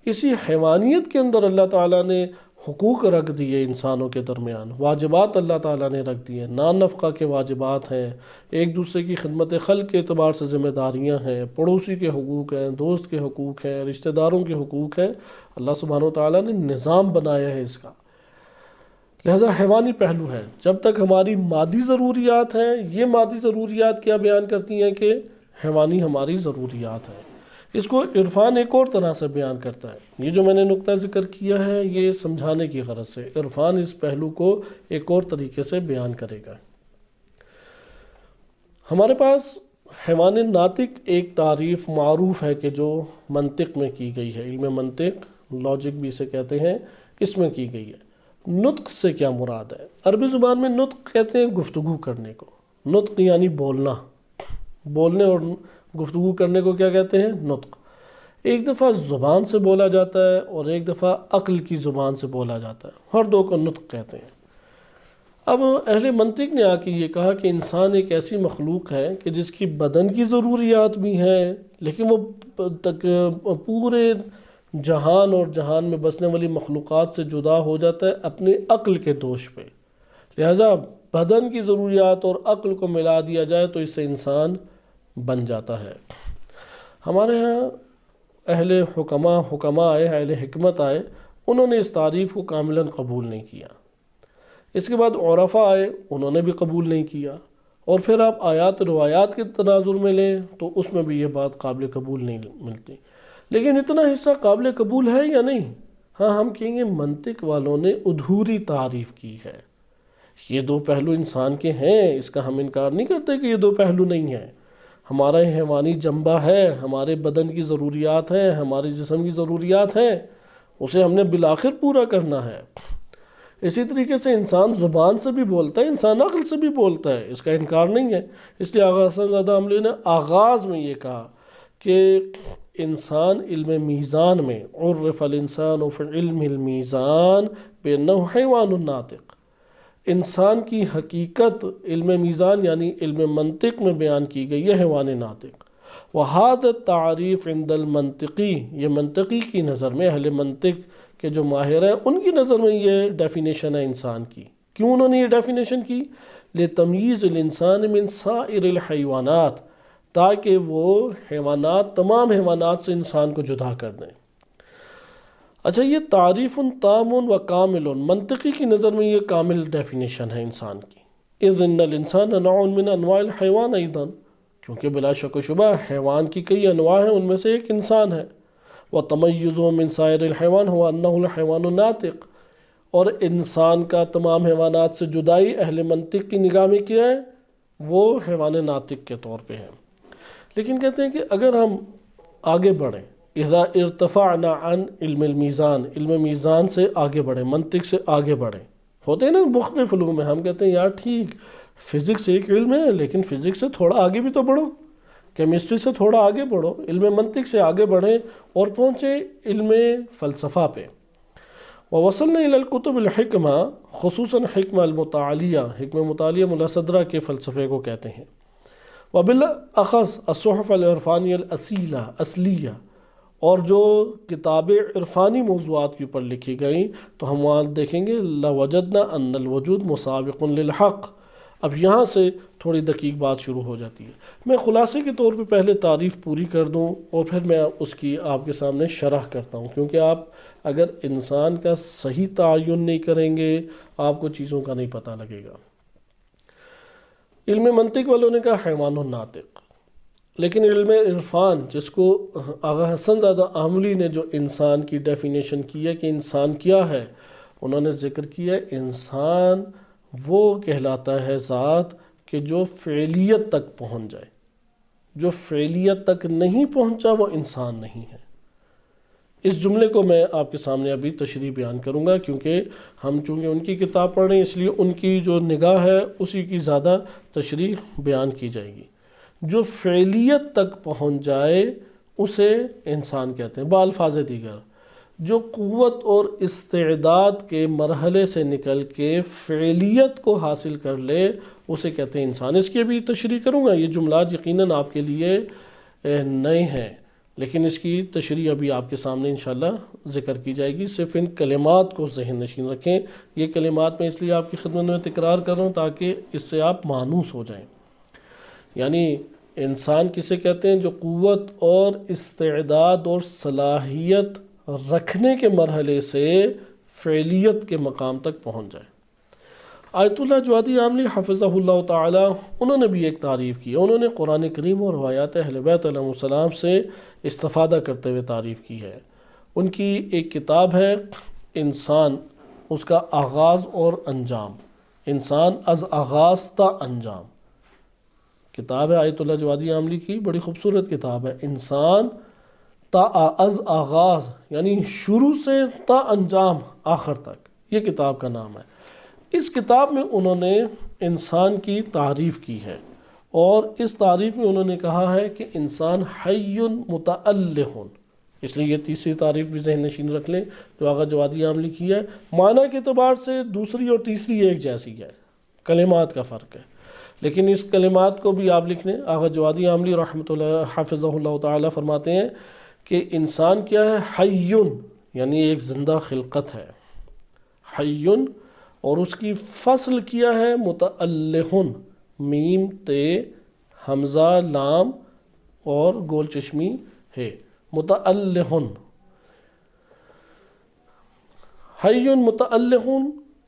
اسی حیوانیت کے اندر اللہ تعالیٰ نے حقوق رکھ دیے انسانوں کے درمیان، واجبات اللہ تعالیٰ نے رکھ دیے، نان نفقہ کے واجبات ہیں، ایک دوسرے کی خدمت خلق کے اعتبار سے ذمہ داریاں ہیں، پڑوسی کے حقوق ہیں، دوست کے حقوق ہیں، رشتہ داروں کے حقوق ہیں۔ اللہ سبحانہ وتعالیٰ نے نظام بنایا ہے اس کا، لہذا حیوانی پہلو ہے۔ جب تک ہماری مادی ضروریات ہیں، یہ مادی ضروریات کیا بیان کرتی ہیں کہ حیوانی ہماری ضروریات ہیں۔ اس کو عرفان ایک اور طرح سے بیان کرتا ہے۔ یہ جو میں نے نقطہ ذکر کیا ہے یہ سمجھانے کی غرض سے، عرفان اس پہلو کو ایک اور طریقے سے بیان کرے گا۔ ہمارے پاس حیوان ناطق ایک تعریف معروف ہے کہ جو منطق میں کی گئی ہے، علم منطق، لاجک بھی اسے کہتے ہیں، اس میں کی گئی ہے۔ نطق سے کیا مراد ہے؟ عربی زبان میں نطق کہتے ہیں گفتگو کرنے کو۔ نطق یعنی بولنے اور گفتگو کرنے کو کیا کہتے ہیں؟ نطق۔ ایک دفعہ زبان سے بولا جاتا ہے اور ایک دفعہ عقل کی زبان سے بولا جاتا ہے، ہر دو کو نطق کہتے ہیں۔ اب اہل منطق نے آ کے یہ کہا کہ انسان ایک ایسی مخلوق ہے کہ جس کی بدن کی ضروریات بھی ہیں، لیکن وہ پورے جہان اور جہان میں بسنے والی مخلوقات سے جدا ہو جاتا ہے اپنے عقل کے دوش پہ۔ لہٰذا بدن کی ضروریات اور عقل کو ملا دیا جائے تو اس سے انسان بن جاتا ہے۔ ہمارے ہاں اہل حکماء آئے، اہل حکمت آئے، انہوں نے اس تعریف کو کاملاً قبول نہیں کیا۔ اس کے بعد عرفاء آئے، انہوں نے بھی قبول نہیں کیا، اور پھر آپ آیات روایات کے تناظر میں لیں تو اس میں بھی یہ بات قابل قبول نہیں ملتی۔ لیکن اتنا حصہ قابل قبول ہے یا نہیں؟ ہاں، ہم کہیں گے منطق والوں نے ادھوری تعریف کی ہے۔ یہ دو پہلو انسان کے ہیں، اس کا ہم انکار نہیں کرتے کہ یہ دو پہلو نہیں ہیں۔ ہمارا حیوانی جنبہ ہے، ہمارے بدن کی ضروریات ہیں، ہمارے جسم کی ضروریات ہیں، اسے ہم نے بالآخر پورا کرنا ہے۔ اسی طریقے سے انسان زبان سے بھی بولتا ہے، انسان عقل سے بھی بولتا ہے، اس کا انکار نہیں ہے۔ اس لیے آغا حسن زادہ عملی نے آغاز میں یہ کہا کہ انسان علم میزان میں عرف الانسان فی علم المیزان بانہ حیوان ناطق، انسان کی حقیقت علم میزان یعنی علم منطق میں بیان کی گئی ہے حیوان ناطق۔ وَهَذَا التعریف عند المنطقی، یہ منطقی کی نظر میں، اہل منطق کے جو ماہر ہیں ان کی نظر میں یہ ڈیفینیشن ہے انسان کی۔ کیوں انہوں نے یہ ڈیفینیشن کی؟ لِتَمْيِيزِ الْإِنسَانِ مِنْ سَائِرِ الْحَيْوَانَاتِ، تاکہ وہ حیوانات، تمام حیوانات سے انسان کو جدا کر دیں۔ اچھا، یہ تعریف تام و کامل، منطقی کی نظر میں یہ کامل ڈیفینیشن ہے انسان کی۔ اذ ان الانسان نوع من انواع الحیوان ایضا، کیونکہ بلا شک و شبہ حیوان کی کئی انواع ہیں، ان میں سے ایک انسان ہے۔ وتمیزه من سائر الحیوان هو انه الحیوان الناطق، اور انسان کا تمام حیوانات سے جدائی اہل منطق کی نگاہ میں کیا ہے؟ وہ حیوان ناطق کے طور پہ ہے۔ لیکن کہتے ہیں کہ اگر ہم آگے بڑھیں، اذا ارتفعنا عن علم المیزان، علم میزان سے آگے بڑھیں، منطق سے آگے بڑھیں، ہوتے ہیں نا مختلف علوم میں، ہم کہتے ہیں یار ٹھیک فزکس ایک علم ہے لیکن فزکس سے تھوڑا آگے بھی تو بڑھو، کیمسٹری سے تھوڑا آگے بڑھو، علم منطق سے آگے بڑھیں اور پہنچے علم فلسفہ پہ۔ وَوَصَلْنَا إِلَى الْكُتُبِ الْحِكْمَةِ، خصوصاً حکمہ المطالعہ، حکمہ مطالعہ ملا صدرہ کے فلسفے کو کہتے ہیں۔ وبالأخص الصحف العرفانی الأصیلہ، اصلیہ، اور جو کتابیں عرفانی موضوعات کے اوپر لکھی گئیں تو ہم وہاں دیکھیں گے لَوَجَدْنَا أَنَّ الْوُجُودَ مُسَابِقٌ لِلْحَقِّ۔ اب یہاں سے تھوڑی دقیق بات شروع ہو جاتی ہے۔ میں خلاصے کے طور پہ پہلے تعریف پوری کر دوں اور پھر میں اس کی آپ کے سامنے شرح کرتا ہوں، کیونکہ آپ اگر انسان کا صحیح تعین نہیں کریں گے آپ کو چیزوں کا نہیں پتہ لگے گا۔ علم منطق والوں نے کہا حیوان الناطق، لیکن علم عرفان جس کو آغا حسن زادہ عاملی نے جو انسان کی ڈیفینیشن کی ہے کہ انسان کیا ہے، انہوں نے ذکر کیا ہے انسان وہ کہلاتا ہے ذات کہ جو فعلیت تک پہنچ جائے، جو فعلیت تک نہیں پہنچا وہ انسان نہیں ہے۔ اس جملے کو میں آپ کے سامنے ابھی تشریح بیان کروں گا، کیونکہ ہم چونکہ ان کی کتاب پڑھ رہے ہیں اس لیے ان کی جو نگاہ ہے اسی کی زیادہ تشریح بیان کی جائے گی۔ جو فعلیت تک پہنچ جائے اسے انسان کہتے ہیں۔ بالفاظ دیگر جو قوت اور استعداد کے مرحلے سے نکل کے فعلیت کو حاصل کر لے اسے کہتے ہیں انسان۔ اس کی بھی تشریح کروں گا، یہ جملات یقیناً آپ کے لیے نئے ہیں لیکن اس کی تشریح ابھی آپ کے سامنے انشاءاللہ ذکر کی جائے گی۔ صرف ان کلمات کو ذہن نشین رکھیں، یہ کلمات میں اس لیے آپ کی خدمت میں تکرار کر رہا ہوں تاکہ اس سے آپ مانوس ہو جائیں۔ یعنی انسان کسے کہتے ہیں؟ جو قوت اور استعداد اور صلاحیت رکھنے کے مرحلے سے فعلیت کے مقام تک پہنچ جائے۔ آیت اللہ جوادی عاملی حفظہ اللہ تعالی انہوں نے بھی ایک تعریف کی، انہوں نے قرآن کریم اور روایات اہل بیت علیہ السلام سے استفادہ کرتے ہوئے تعریف کی ہے۔ ان کی ایک کتاب ہے انسان، اس کا آغاز اور انجام، انسان از آغاز تا انجام کتاب ہے آیت اللہ جوادی عاملی کی، بڑی خوبصورت کتاب ہے۔ انسان تا از آغاز یعنی شروع سے تا انجام آخر تک، یہ کتاب کا نام ہے۔ اس کتاب میں انہوں نے انسان کی تعریف کی ہے اور اس تعریف میں انہوں نے کہا ہے کہ انسان حی متألہ، اس لیے یہ تیسری تعریف بھی ذہن نشین رکھ لیں جو آغا جوادی عاملی کی ہے۔ معنی کے اعتبار سے دوسری اور تیسری ایک جیسی ہے، کلمات کا فرق ہے، لیکن اس کلمات کو بھی آپ لکھ لیں۔ آغا جوادی عاملی رحمۃ اللہ حافظہ اللہ تعالی فرماتے ہیں کہ انسان کیا ہے؟ حیٌ یعنی ایک زندہ خلقت ہے، حیٌ، اور اس کی فصل کیا ہے؟ متألہ، میم تے حمزہ لام اور گول چشمی ہے، متألہ، حیٌ متألہ۔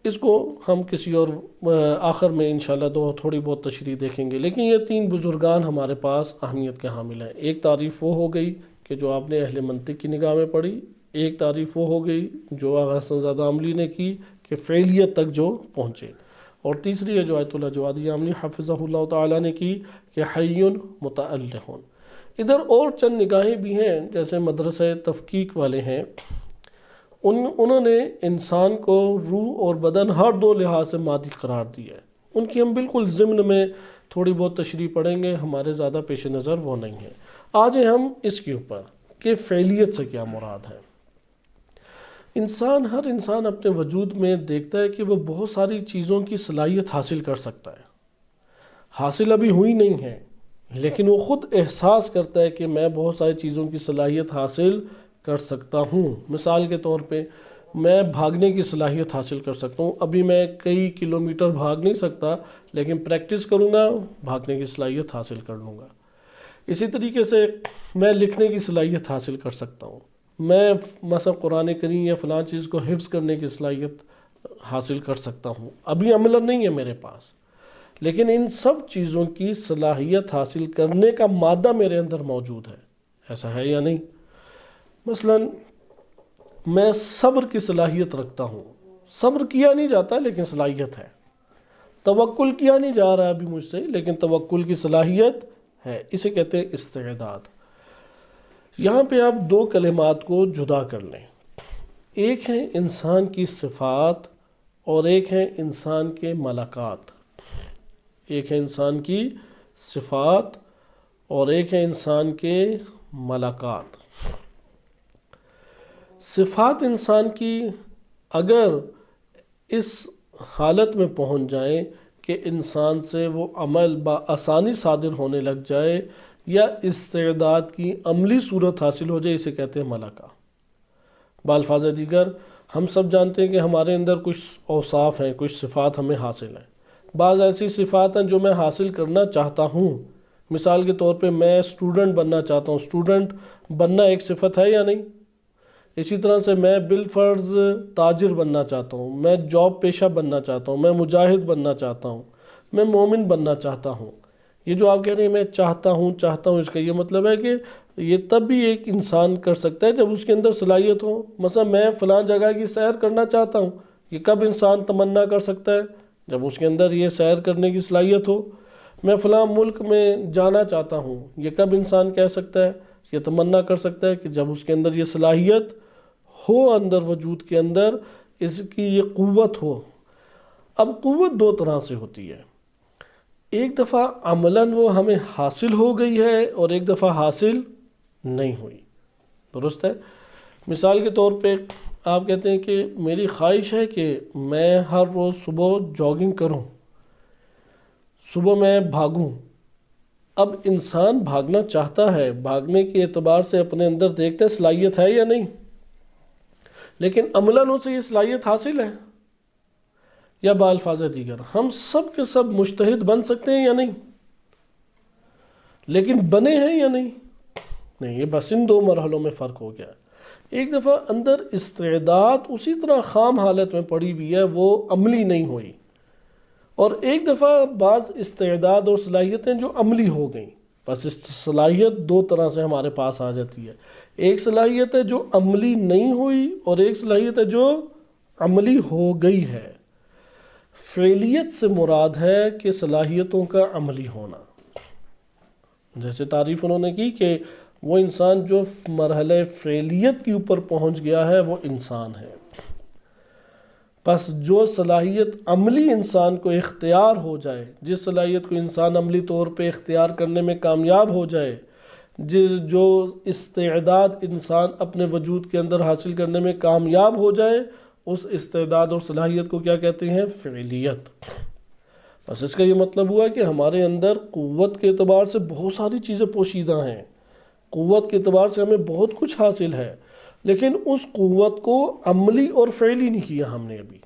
اس کو ہم کسی اور آخر میں انشاءاللہ تھوڑی بہت تشریح دیکھیں گے، لیکن یہ تین بزرگان ہمارے پاس اہمیت کے حامل ہیں۔ ایک تعریف وہ ہو گئی کہ جو آپ نے اہل منطق کی نگاہ میں پڑھی، ایک تعریف وہ ہو گئی جو آغا حسن زادہ عاملی نے کی کہ فعلیت تک جو پہنچے، اور تیسری ہے جو آیت اللہ جوادی عاملی حفظہ اللہ تعالیٰ نے کی کہ حی متألہ۔ ادھر اور چند نگاہیں بھی ہیں، جیسے مدرسہ تفکیک والے ہیں، انہوں نے انسان کو روح اور بدن ہر دو لحاظ سے مادی قرار دیا ہے۔ ان کی ہم بالکل ضمن میں تھوڑی بہت تشریح پڑھیں گے، ہمارے زیادہ پیش نظر وہ نہیں ہے۔ آج ہم اس کے اوپر کہ فعلیت سے کیا مراد ہے۔ ہر انسان اپنے وجود میں دیکھتا ہے کہ وہ بہت ساری چیزوں کی صلاحیت حاصل کر سکتا ہے، حاصل ابھی ہوئی نہیں ہے لیکن وہ خود احساس کرتا ہے کہ میں بہت ساری چیزوں کی صلاحیت حاصل کر سکتا ہوں۔ مثال کے طور پہ میں بھاگنے کی صلاحیت حاصل کر سکتا ہوں، ابھی میں کئی کلومیٹر بھاگ نہیں سکتا لیکن پریکٹس کروں گا بھاگنے کی صلاحیت حاصل کر لوں گا۔ اسی طریقے سے میں لکھنے کی صلاحیت حاصل کر سکتا ہوں، میں مثلا قرآن کریم یا فلاں چیز کو حفظ کرنے کی صلاحیت حاصل کر سکتا ہوں، ابھی عمل نہیں ہے میرے پاس، لیکن ان سب چیزوں کی صلاحیت حاصل کرنے کا مادہ میرے اندر موجود ہے، ایسا ہے یا نہیں؟ مثلا میں صبر کی صلاحیت رکھتا ہوں، صبر کیا نہیں جاتا لیکن صلاحیت ہے، توکل کیا نہیں جا رہا ابھی مجھ سے لیکن توکل کی صلاحیت ہے، اسے کہتے ہیں استعداد۔ یہاں پہ آپ دو کلمات کو جدا کر لیں، ایک ہے انسان کی صفات اور ایک ہے انسان کے ملکات۔ ایک ہے انسان کی صفات اور ایک ہے انسان کے ملکات۔ صفات انسان کی اگر اس حالت میں پہنچ جائیں کہ انسان سے وہ عمل بآسانی صادر ہونے لگ جائے یا استعداد کی عملی صورت حاصل ہو جائے، اسے کہتے ہیں ملکہ۔ بالفاظ دیگر ہم سب جانتے ہیں کہ ہمارے اندر کچھ اوصاف ہیں، کچھ صفات ہمیں حاصل ہیں۔ بعض ایسی صفات ہیں جو میں حاصل کرنا چاہتا ہوں، مثال کے طور پہ میں اسٹوڈنٹ بننا چاہتا ہوں، اسٹوڈنٹ بننا ایک صفت ہے یا نہیں؟ اسی طرح سے میں بالفرض تاجر بننا چاہتا ہوں، میں جاب پیشہ بننا چاہتا ہوں، میں مجاہد بننا چاہتا ہوں، میں مومن بننا چاہتا ہوں۔ یہ جو آپ کہہ رہے ہیں میں چاہتا ہوں، اس کا یہ مطلب ہے کہ یہ تب بھی ایک انسان کر سکتا ہے جب اس کے اندر صلاحیت ہو۔ مثلا میں فلاں جگہ کی سیر کرنا چاہتا ہوں، یہ کب انسان تمنا کر سکتا ہے؟ جب اس کے اندر یہ سیر کرنے کی صلاحیت ہو۔ میں فلاں ملک میں جانا چاہتا ہوں، یہ کب انسان کہہ سکتا ہے، یہ تمنا کر سکتا ہے کہ جب اس کے اندر یہ صلاحیت ہو، اندر وجود کے اندر اس کی یہ قوت ہو۔ اب قوت دو طرح سے ہوتی ہے، ایک دفعہ عملاً وہ ہمیں حاصل ہو گئی ہے اور ایک دفعہ حاصل نہیں ہوئی، درست ہے؟ مثال کے طور پہ آپ کہتے ہیں کہ میری خواہش ہے کہ میں ہر روز صبح جاگنگ کروں، صبح میں بھاگوں۔ اب انسان بھاگنا چاہتا ہے، بھاگنے کے اعتبار سے اپنے اندر دیکھتا ہے صلاحیت ہے یا نہیں، لیکن عملاً اسے یہ صلاحیت حاصل ہے یا بالفاظ دیگر ہم سب کے سب مجتہد بن سکتے ہیں یا نہیں، لیکن بنے ہیں یا نہیں؟ نہیں، یہ بس ان دو مرحلوں میں فرق ہو گیا ہے۔ ایک دفعہ اندر استعداد اسی طرح خام حالت میں پڑی ہوئی ہے، وہ عملی نہیں ہوئی، اور ایک دفعہ بعض استعداد اور صلاحیتیں جو عملی ہو گئیں۔ بس اس صلاحیت دو طرح سے ہمارے پاس آ جاتی ہے، ایک صلاحیت ہے جو عملی نہیں ہوئی اور ایک صلاحیت ہے جو عملی ہو گئی ہے۔ فعلیت سے مراد ہے کہ صلاحیتوں کا عملی ہونا۔ جیسے تعریف انہوں نے کی کہ وہ انسان جو مرحلہ فعلیت کے اوپر پہنچ گیا ہے وہ انسان ہے۔ پس جو صلاحیت عملی انسان کو اختیار ہو جائے، جس صلاحیت کو انسان عملی طور پہ اختیار کرنے میں کامیاب ہو جائے، جو استعداد انسان اپنے وجود کے اندر حاصل کرنے میں کامیاب ہو جائے، اس استعداد اور صلاحیت کو کیا کہتے ہیں؟ فعلیت۔ بس اس کا یہ مطلب ہوا کہ ہمارے اندر قوت کے اعتبار سے بہت ساری چیزیں پوشیدہ ہیں، قوت کے اعتبار سے ہمیں بہت کچھ حاصل ہے، لیکن اس قوت کو عملی اور فعلی نہیں کیا ہم نے ابھی۔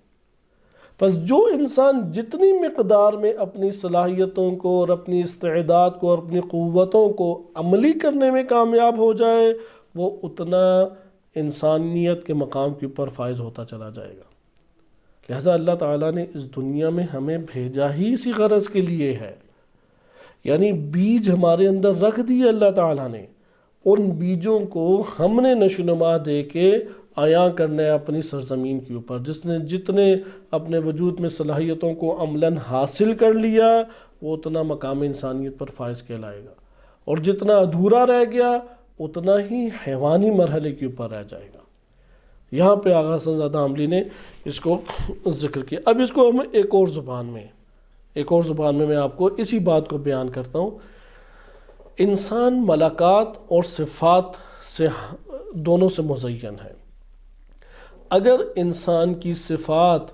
پس جو انسان جتنی مقدار میں اپنی صلاحیتوں کو اور اپنی استعداد کو اور اپنی قوتوں کو عملی کرنے میں کامیاب ہو جائے، وہ اتنا انسانیت کے مقام کے اوپر فائز ہوتا چلا جائے گا۔ لہذا اللہ تعالیٰ نے اس دنیا میں ہمیں بھیجا ہی اسی غرض کے لیے ہے، یعنی بیج ہمارے اندر رکھ دیے اللہ تعالیٰ نے، ان بیجوں کو ہم نے نشوونما دے کے عیاں کرنا ہے اپنی سرزمین کے اوپر۔ جس نے جتنے اپنے وجود میں صلاحیتوں کو عملاً حاصل کر لیا، وہ اتنا مقام انسانیت پر فائز کہلائے گا، اور جتنا ادھورا رہ گیا اتنا ہی حیوانی مرحلے کے اوپر رہ جائے گا۔ یہاں پہ آغا حسن زادہ عاملی نے اس کو ذکر کیا۔ اب اس کو ہم ایک اور زبان میں میں آپ کو اسی بات کو بیان کرتا ہوں۔ انسان ملکات اور صفات سے دونوں سے مزین ہے۔ اگر انسان کی صفات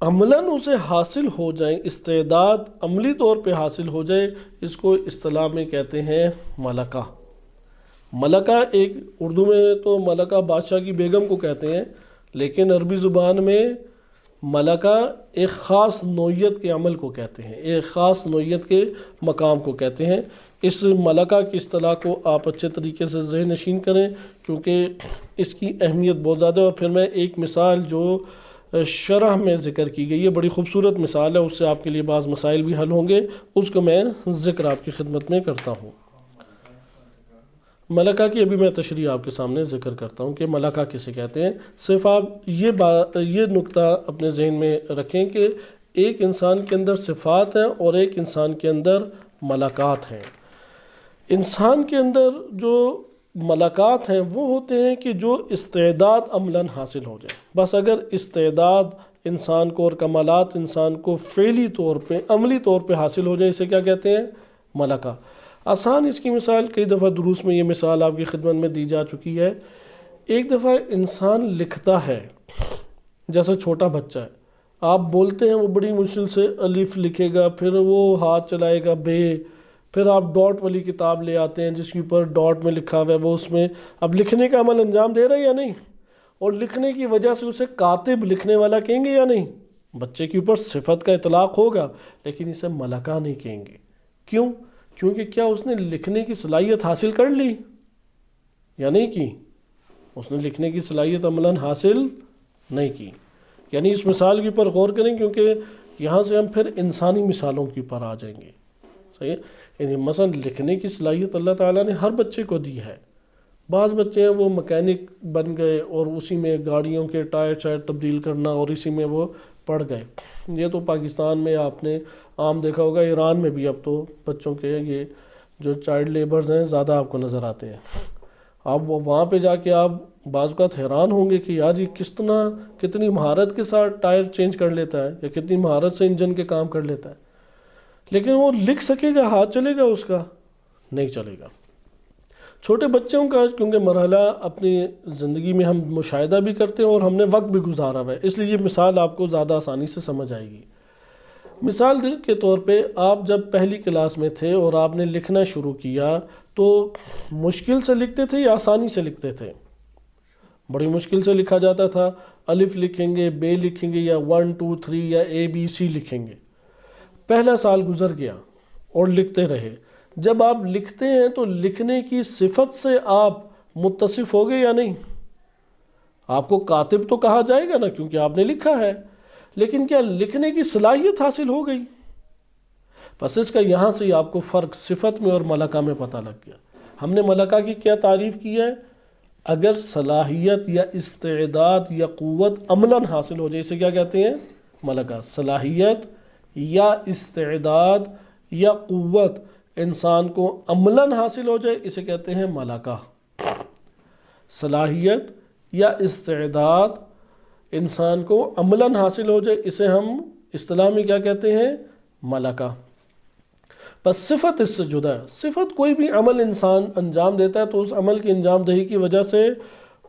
عملاً اسے حاصل ہو جائیں، استعداد عملی طور پہ حاصل ہو جائے، اس کو اصطلاح میں کہتے ہیں ملکہ۔ ملکہ ایک اردو میں تو ملکہ بادشاہ کی بیگم کو کہتے ہیں، لیکن عربی زبان میں ملکہ ایک خاص نوعیت کے عمل کو کہتے ہیں، ایک خاص نوعیت کے مقام کو کہتے ہیں۔ اس ملکہ کی اصطلاح کو آپ اچھے طریقے سے ذہن نشین کریں، کیونکہ اس کی اہمیت بہت زیادہ ہے۔ اور پھر میں ایک مثال جو شرح میں ذکر کی گئی ہے، بڑی خوبصورت مثال ہے، اس سے آپ کے لیے بعض مسائل بھی حل ہوں گے، اس کو میں ذکر آپ کی خدمت میں کرتا ہوں۔ ملکہ کی ابھی میں تشریح آپ کے سامنے ذکر کرتا ہوں کہ ملکہ کسے کہتے ہیں۔ صرف آپ یہ نقطہ اپنے ذہن میں رکھیں کہ ایک انسان کے اندر صفات ہیں اور ایک انسان کے اندر ملکات ہیں۔ انسان کے اندر جو ملکات ہیں وہ ہوتے ہیں کہ جو استعداد عملاً حاصل ہو جائے، بس اگر استعداد انسان کو اور کمالات انسان کو فعلی طور پہ عملی طور پہ حاصل ہو جائے، اسے کیا کہتے ہیں؟ ملکہ۔ آسان اس کی مثال کئی دفعہ دروس میں یہ مثال آپ کی خدمت میں دی جا چکی ہے۔ ایک دفعہ انسان لکھتا ہے، جیسے چھوٹا بچہ ہے، آپ بولتے ہیں وہ بڑی مشکل سے الف لکھے گا، پھر وہ ہاتھ چلائے گا بے، پھر آپ ڈاٹ والی کتاب لے آتے ہیں جس کے اوپر ڈاٹ میں لکھا ہوا ہے، وہ اس میں اب لکھنے کا عمل انجام دے رہا ہے یا نہیں، اور لکھنے کی وجہ سے اسے کاتب لکھنے والا کہیں گے یا نہیں؟ بچے کے اوپر صفت کا اطلاق ہوگا لیکن اسے ملکہ نہیں کہیں گے۔ کیوں؟ کیونکہ کیا اس نے لکھنے کی صلاحیت حاصل کر لی یا نہیں کی؟ اس نے لکھنے کی صلاحیت عملاً حاصل نہیں کی۔ یعنی اس مثال کے اوپر غور کریں کیونکہ یہاں سے ہم پھر انسانی مثالوں کے اوپر آ جائیں گے، صحیح ہے؟ یعنی مثلا لکھنے کی صلاحیت اللہ تعالیٰ نے ہر بچے کو دی ہے۔ بعض بچے ہیں وہ مکینک بن گئے اور اسی میں گاڑیوں کے ٹائر تبدیل کرنا اور اسی میں وہ پڑ گئے۔ یہ تو پاکستان میں آپ نے عام دیکھا ہوگا، ایران میں بھی اب تو بچوں کے یہ جو چائلڈ لیبرز ہیں زیادہ آپ کو نظر آتے ہیں۔ آپ وہاں پہ جا کے آپ بعض اوقات حیران ہوں گے کہ یار یہ کتنی مہارت کے ساتھ ٹائر چینج کر لیتا ہے یا کتنی مہارت سے انجن کے کام کر لیتا ہے، لیکن وہ لکھ سکے گا؟ ہاتھ چلے گا اس کا؟ نہیں چلے گا۔ چھوٹے بچوں کا کیونکہ مرحلہ اپنی زندگی میں ہم مشاہدہ بھی کرتے ہیں اور ہم نے وقت بھی گزارا ہوا ہے، اس لیے یہ مثال آپ کو زیادہ آسانی سے سمجھ آئے گی۔ مثال کے طور پہ آپ جب پہلی کلاس میں تھے اور آپ نے لکھنا شروع کیا تو مشکل سے لکھتے تھے یا آسانی سے لکھتے تھے؟ بڑی مشکل سے لکھا جاتا تھا، الف لکھیں گے، بے لکھیں گے، یا 1 2 3 یا ABC لکھیں گے۔ پہلا سال گزر گیا اور لکھتے رہے۔ جب آپ لکھتے ہیں تو لکھنے کی صفت سے آپ متصف ہو گئے یا نہیں؟ آپ کو کاتب تو کہا جائے گا نا کیونکہ آپ نے لکھا ہے، لیکن کیا لکھنے کی صلاحیت حاصل ہو گئی؟ بس اس کا یہاں سے آپ کو فرق صفت میں اور ملکہ میں پتہ لگ گیا۔ ہم نے ملکہ کی کیا تعریف کی ہے؟ اگر صلاحیت یا استعداد یا قوت عملاً حاصل ہو جائے، اسے کیا کہتے ہیں؟ ملکہ۔ صلاحیت یا استعداد یا قوت انسان کو عملاً حاصل ہو جائے، اسے کہتے ہیں ملکہ۔ صلاحیت یا استعداد انسان کو عملاً حاصل ہو جائے، اسے ہم اصطلاح میں کیا کہتے ہیں؟ ملکہ۔ بس صفت اس سے جدا ہے۔ صفت کوئی بھی عمل انسان انجام دیتا ہے تو اس عمل کی انجام دہی کی وجہ سے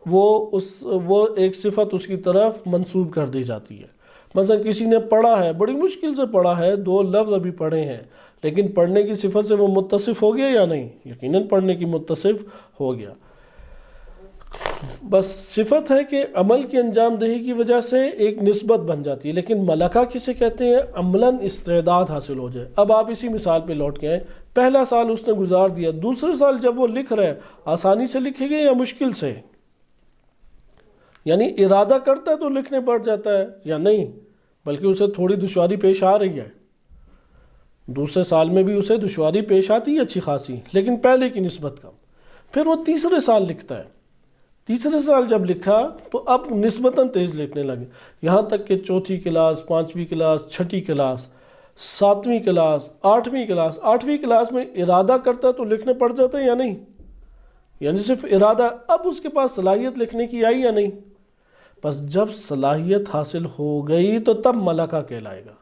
وہ ایک صفت اس کی طرف منسوب کر دی جاتی ہے۔ مثلا کسی نے پڑھا ہے، بڑی مشکل سے پڑھا ہے، 2 لفظ ابھی پڑھے ہیں، لیکن پڑھنے کی صفت سے وہ متصف ہو گیا یا نہیں؟ یقیناً پڑھنے کی متصف ہو گیا۔ بس صفت ہے کہ عمل کی انجام دہی کی وجہ سے ایک نسبت بن جاتی ہے، لیکن ملکہ کسے کہتے ہیں؟ عملاً استعداد حاصل ہو جائے۔ اب آپ اسی مثال پہ لوٹ کے آئیں، پہلا سال اس نے گزار دیا، دوسرے سال جب وہ لکھ رہا ہے آسانی سے لکھے گے یا مشکل سے؟ یعنی ارادہ کرتا ہے تو لکھنے پڑ جاتا ہے یا نہیں؟ بلکہ اسے تھوڑی دشواری پیش آ رہی ہے۔ دوسرے سال میں بھی اسے دشواری پیش آتی ہے اچھی خاصی، لیکن پہلے کی نسبت کم۔ پھر وہ تیسرے سال لکھتا ہے، تیسرے سال جب لکھا تو اب نسبتاً تیز لکھنے لگے، یہاں تک کہ 4تھی کلاس، 5ویں کلاس، 6ٹھی کلاس، 7ویں کلاس، 8ویں کلاس، 8ویں کلاس میں ارادہ کرتا تو لکھنے پڑ جاتا ہے یا نہیں؟ یعنی صرف ارادہ، اب اس کے پاس صلاحیت لکھنے کی آئی یا نہیں؟ بس جب صلاحیت حاصل ہو گئی تو تب ملکہ کہلائے گا،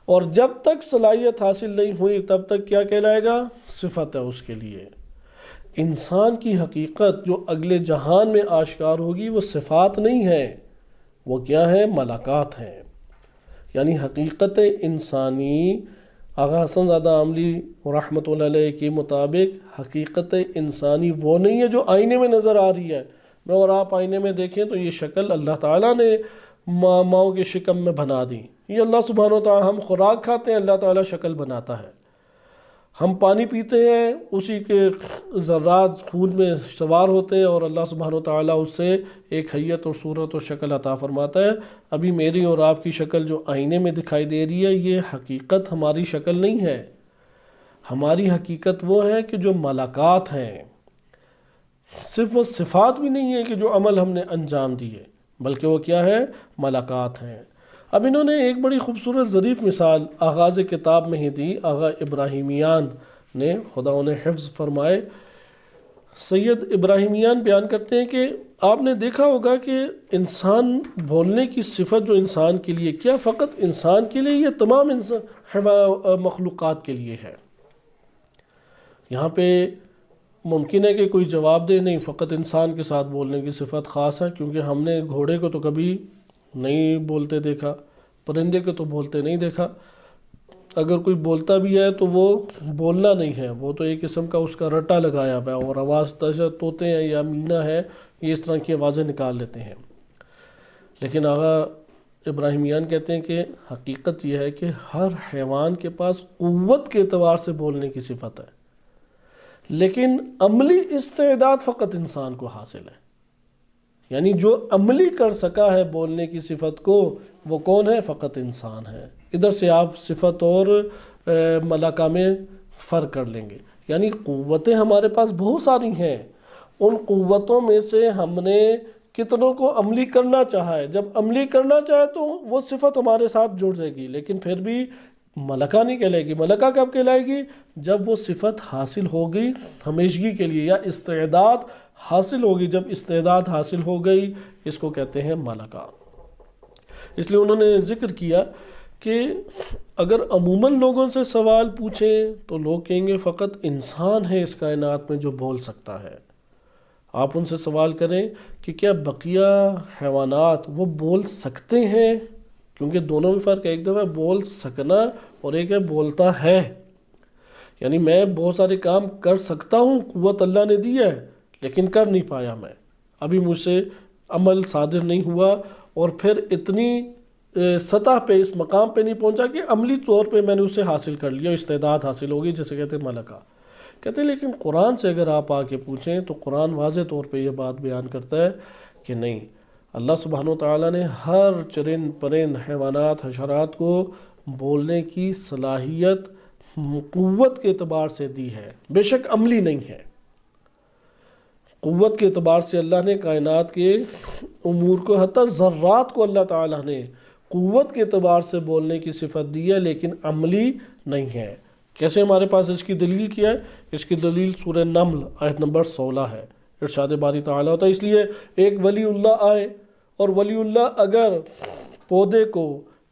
اور جب تک صلاحیت حاصل نہیں ہوئی تب تک کیا کہلائے گا؟ صفت ہے اس کے لیے۔ انسان کی حقیقت جو اگلے جہان میں آشکار ہوگی وہ صفات نہیں ہے، وہ کیا ہے؟ ملکات ہیں۔ یعنی حقیقت انسانی آغا حسن زادہ عاملی رحمۃ اللہ علیہ کے مطابق حقیقت انسانی وہ نہیں ہے جو آئینے میں نظر آ رہی ہے۔ میں اور آپ آئینے میں دیکھیں تو یہ شکل اللہ تعالیٰ نے ماؤں کے شکم میں بنا دی، یہ اللہ سبحانہ وتعالیٰ، ہم خوراک کھاتے ہیں اللہ تعالیٰ شکل بناتا ہے، ہم پانی پیتے ہیں اسی کے ذرات خون میں سوار ہوتے ہیں اور اللہ سبحانہ وتعالیٰ اس سے ایک حیت اور صورت اور شکل عطا فرماتا ہے۔ ابھی میری اور آپ کی شکل جو آئینے میں دکھائی دے رہی ہے یہ حقیقت ہماری شکل نہیں ہے، ہماری حقیقت وہ ہے کہ جو ملکات ہیں، صرف وہ صفات بھی نہیں ہے کہ جو عمل ہم نے انجام دیے، بلکہ وہ کیا ہے؟ ملکات ہیں۔ اب انہوں نے ایک بڑی خوبصورت ظریف مثال آغاز کتاب میں ہی دی، آغا ابراہیمیان نے، خدا انہیں حفظ فرمائے، سید ابراہیمیان بیان کرتے ہیں کہ آپ نے دیکھا ہوگا کہ انسان بولنے کی صفت جو انسان کے لیے، کیا فقط انسان کے لیے یا تمام مخلوقات کے لیے ہے؟ یہاں پہ ممکن ہے کہ کوئی جواب دے نہیں، فقط انسان کے ساتھ بولنے کی صفت خاص ہے، کیونکہ ہم نے گھوڑے کو تو کبھی نہیں بولتے دیکھا، پرندے کو تو بولتے نہیں دیکھا، اگر کوئی بولتا بھی ہے تو وہ بولنا نہیں ہے، وہ تو ایک قسم کا اس کا رٹا لگایا ہوا ہے، اور آواز طوطے ہیں یا مینا ہے، یہ اس طرح کی آوازیں نکال لیتے ہیں۔ لیکن آغا ابراہیمیان کہتے ہیں کہ حقیقت یہ ہے کہ ہر حیوان کے پاس قوت کے اعتبار سے بولنے کی صفت ہے، لیکن عملی استعداد فقط انسان کو حاصل ہے، یعنی جو عملی کر سکا ہے بولنے کی صفت کو، وہ کون ہے؟ فقط انسان ہے۔ ادھر سے آپ صفت اور ملکہ میں فرق کر لیں گے، یعنی قوتیں ہمارے پاس بہت ساری ہیں، ان قوتوں میں سے ہم نے کتنوں کو عملی کرنا چاہا ہے، جب عملی کرنا چاہے تو وہ صفت ہمارے ساتھ جڑ جائے گی، لیکن پھر بھی ملکہ نہیں کہلائے گی۔ ملکہ کب کہلائے گی؟ جب وہ صفت حاصل ہوگی ہمیشگی کے لیے، یا استعداد حاصل ہوگی، جب استعداد حاصل ہو گئی اس کو کہتے ہیں ملکہ۔ اس لیے انہوں نے ذکر کیا کہ اگر عموماً لوگوں سے سوال پوچھیں تو لوگ کہیں گے فقط انسان ہے اس کائنات میں جو بول سکتا ہے۔ آپ ان سے سوال کریں کہ کیا بقیہ حیوانات وہ بول سکتے ہیں؟ کیونکہ دونوں میں فرق ہے، ایک دفعہ بول سکنا اور ایک ہے بولتا ہے، یعنی میں بہت سارے کام کر سکتا ہوں، قوت اللہ نے دی ہے، لیکن کر نہیں پایا، میں ابھی مجھ سے عمل صادر نہیں ہوا، اور پھر اتنی سطح پہ اس مقام پہ نہیں پہنچا کہ عملی طور پہ میں نے اسے حاصل کر لیا، استعداد حاصل ہوگی، جسے کہتے ہیں ملکہ۔ کہتے ہیں لیکن قرآن سے اگر آپ آ کے پوچھیں تو قرآن واضح طور پہ یہ بات بیان کرتا ہے کہ نہیں، اللہ سبحانہ وتعالیٰ نے ہر چرند پرند حیوانات حشرات کو بولنے کی صلاحیت قوت کے اعتبار سے دی ہے، بے شک عملی نہیں ہے۔ قوت کے اعتبار سے اللہ نے کائنات کے امور کو، حتیٰ ذرات کو اللہ تعالیٰ نے قوت کے اعتبار سے بولنے کی صفت دی ہے، لیکن عملی نہیں ہے۔ کیسے ہمارے پاس اس کی دلیل کیا ہے؟ اس کی دلیل سورہ نمل آیت نمبر 16 ہے۔ ارشاد باری تعالیٰ ہوتا ہے، اس لیے ایک ولی اللہ آئے، اور ولی اللہ اگر پودے کو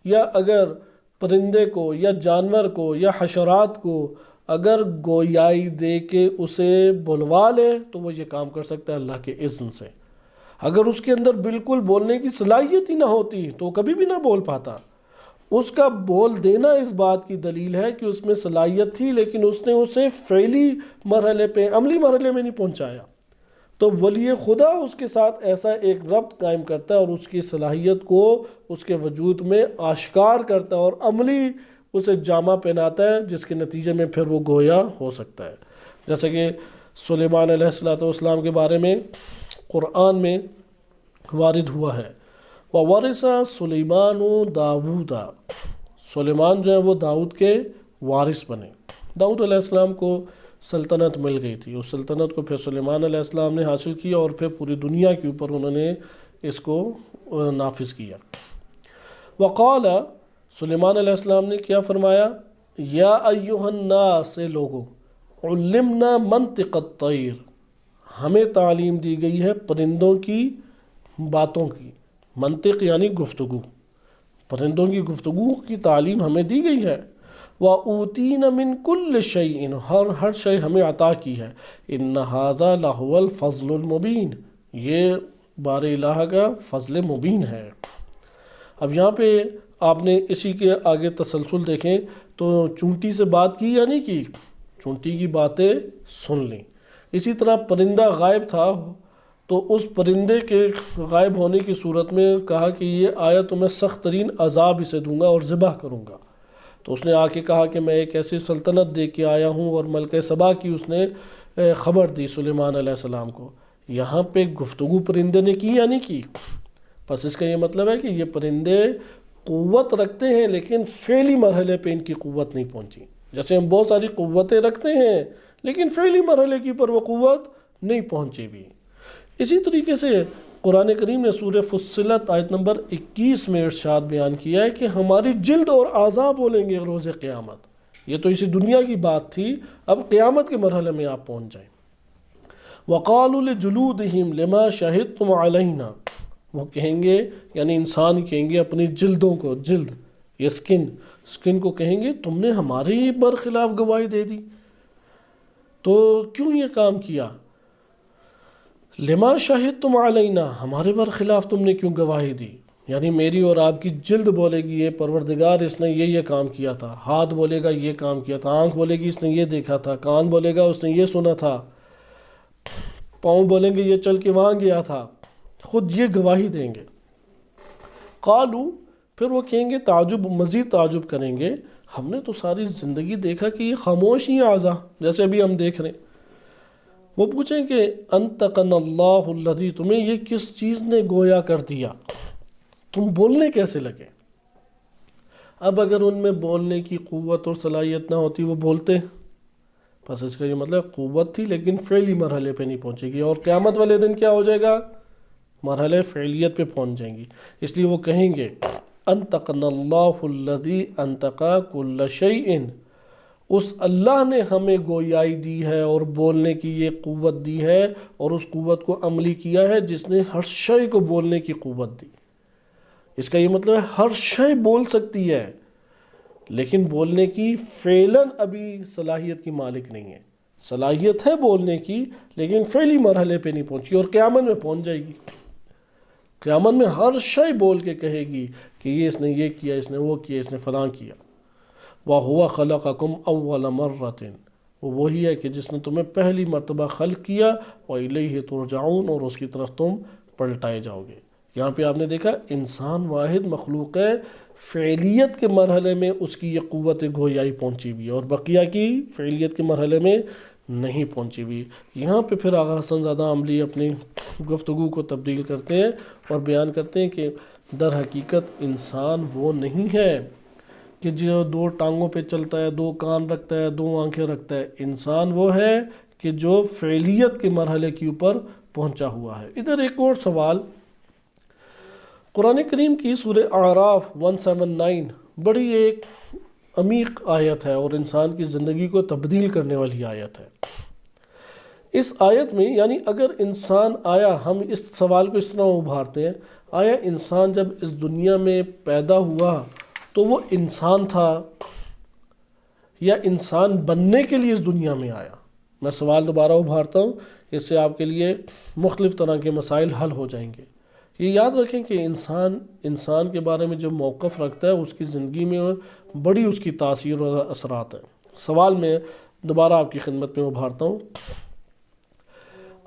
یا اگر پرندے کو یا جانور کو یا حشرات کو اگر گویائی دے کے اسے بلوا لے تو وہ یہ کام کر سکتا ہے اللہ کے اذن سے۔ اگر اس کے اندر بالکل بولنے کی صلاحیت ہی نہ ہوتی تو کبھی بھی نہ بول پاتا۔ اس کا بول دینا اس بات کی دلیل ہے کہ اس میں صلاحیت تھی، لیکن اس نے اسے فعلی مرحلے پہ، عملی مرحلے میں نہیں پہنچایا۔ تو ولی خدا اس کے ساتھ ایسا ایک ربط قائم کرتا ہے اور اس کی صلاحیت کو اس کے وجود میں آشکار کرتا ہے اور عملی اسے جامہ پہناتا ہے، جس کے نتیجے میں پھر وہ گویا ہو سکتا ہے۔ جیسے کہ سلیمان علیہ السلام کے بارے میں قرآن میں وارد ہوا ہے، وَوَرِثَ سُلَيْمَانُ دَاوُودَ، سلیمان جو ہے وہ داؤد کے وارث بنے۔ داؤد علیہ السلام کو سلطنت مل گئی تھی، اس سلطنت کو پھر سلیمان علیہ السلام نے حاصل کیا، اور پھر پوری دنیا کے اوپر انہوں نے اس کو نافذ کیا۔ وقال، سلیمان علیہ السلام نے کیا فرمایا؟ یا ایہا الناس، لوگو، علمنا منطق الطیر، ہمیں تعلیم دی گئی ہے پرندوں کی باتوں کی۔ منطق یعنی گفتگو، پرندوں کی گفتگو کی تعلیم ہمیں دی گئی ہے۔ وَأُوتِينَ مِن كُلِّ شَيْءٍ، ہر شے ہمیں عطا کی ہے۔ إِنَّ هَذَا لَهُوَ الْفَضْلُ الْمُبِينُ، یہ بار الہ کا فضل مبین ہے۔ اب یہاں پہ آپ نے اسی کے آگے تسلسل دیکھیں تو چونٹی سے بات کی یا نہیں کی؟ چونٹی کی باتیں سن لیں۔ اسی طرح پرندہ غائب تھا تو اس پرندے کے غائب ہونے کی صورت میں کہا کہ یہ آیا تو میں سخت ترین عذاب اسے دوں گا اور ذبح کروں گا۔ تو اس نے آ کے کہا کہ میں ایک ایسی سلطنت دے کے آیا ہوں، اور ملکہ سبا کی اس نے خبر دی سلیمان علیہ السلام کو۔ یہاں پہ گفتگو پرندے نے کی یا نہیں کی؟ بس اس کا یہ مطلب ہے کہ یہ پرندے قوت رکھتے ہیں، لیکن فعلی مرحلے پہ ان کی قوت نہیں پہنچی۔ جیسے ہم بہت ساری قوتیں رکھتے ہیں لیکن فعلی مرحلے کی پر وہ قوت نہیں پہنچی ہوئی۔ اسی طریقے سے قرآن کریم نے سورہ فصلت آیت نمبر 21 میں ارشاد بیان کیا ہے کہ ہماری جلد اور اعضاء بولیں گے روز قیامت۔ یہ تو اسی دنیا کی بات تھی، اب قیامت کے مرحلے میں آپ پہنچ جائیں۔ وَقَالُوا لِجُلُودِهِمْ لِمَا شَهِدْتُمْ عَلَيْنَا، وہ کہیں گے، یعنی انسان کہیں گے اپنی جلدوں کو، جلد یہ سکن کو کہیں گے تم نے ہمارے ہی برخلاف گواہی دے دی، تو کیوں یہ کام کیا؟ لما شہدتم علینا، ہمارے برخلاف تم نے کیوں گواہی دی؟ یعنی میری اور آپ کی جلد بولے گی یہ پروردگار اس نے یہ کام کیا تھا، ہاتھ بولے گا یہ کام کیا تھا، آنکھ بولے گی اس نے یہ دیکھا تھا، کان بولے گا اس نے یہ سنا تھا، پاؤں بولیں گے یہ چل کے وہاں گیا تھا، خود یہ گواہی دیں گے۔ قالو، پھر وہ کہیں گے مزید تعجب کریں گے، ہم نے تو ساری زندگی دیکھا کہ یہ خاموش ہی اعضا، جیسے ابھی ہم دیکھ رہے ہیں۔ وہ پوچھیں کہ انطقنا اللہ الذی، تمہیں یہ کس چیز نے گویا کر دیا، تم بولنے کیسے لگے؟ اب اگر ان میں بولنے کی قوت اور صلاحیت نہ ہوتی وہ بولتے، بس اس کا یہ مطلب قوت تھی لیکن فعلی مرحلے پہ نہیں پہنچے گی، اور قیامت والے دن کیا ہو جائے گا؟ مرحلے فعلیت پہ پہنچ جائیں گی۔ اس لیے وہ کہیں گے انطقنا اللہ الذی انطق کل شیء، اس اللہ نے ہمیں گویائی دی ہے اور بولنے کی یہ قوت دی ہے، اور اس قوت کو عملی کیا ہے جس نے ہر شے کو بولنے کی قوت دی۔ اس کا یہ مطلب ہے ہر شے بول سکتی ہے، لیکن بولنے کی فعلاً ابھی صلاحیت کی مالک نہیں ہے۔ صلاحیت ہے بولنے کی لیکن فعلی مرحلے پہ نہیں پہنچی، اور قیامت میں پہنچ جائے گی۔ قیامت میں ہر شے بول کے کہے گی کہ یہ اس نے یہ کیا، اس نے وہ کیا، اس نے فلاں کیا۔ وَهُوَ خَلَقَكُمْ أَوَّلَ مَرَّةٍ، وہ وہی ہے کہ جس نے تمہیں پہلی مرتبہ خلق کیا، وَإِلَيْهِ تُرْجَعُونَ، اور اس کی طرف تم پلٹائے جاؤ گے۔ یہاں پہ آپ نے دیکھا انسان واحد مخلوق ہے، فعلیت کے مرحلے میں اس کی یہ قوت گویائی پہنچی ہوئی ہے، اور بقیہ کی فعلیت کے مرحلے میں نہیں پہنچی ہوئی۔ یہاں پہ پھر آغا حسن زادہ عملی اپنی گفتگو کو تبدیل کرتے ہیں اور بیان کرتے ہیں کہ در حقیقت انسان وہ نہیں ہے کہ جو دو ٹانگوں پہ چلتا ہے، دو کان رکھتا ہے، دو آنکھیں رکھتا ہے۔ انسان وہ ہے کہ جو فعلیت کے مرحلے کے اوپر پہنچا ہوا ہے۔ ادھر ایک اور سوال، قرآن کریم کی سورہ اعراف 179 بڑی ایک عمیق آیت ہے اور انسان کی زندگی کو تبدیل کرنے والی آیت ہے۔ اس آیت میں یعنی اگر انسان آیا، ہم اس سوال کو اس طرح ابھارتے ہیں، آیا انسان جب اس دنیا میں پیدا ہوا تو وہ انسان تھا یا انسان بننے کے لیے اس دنیا میں آیا؟ میں سوال دوبارہ ابھارتا ہوں، اس سے آپ کے لیے مختلف طرح کے مسائل حل ہو جائیں گے۔ یہ یاد رکھیں کہ انسان کے بارے میں جو موقف رکھتا ہے اس کی زندگی میں بڑی اس کی تاثیر اور اثرات ہیں۔ سوال میں دوبارہ آپ کی خدمت میں ابھارتا ہوں،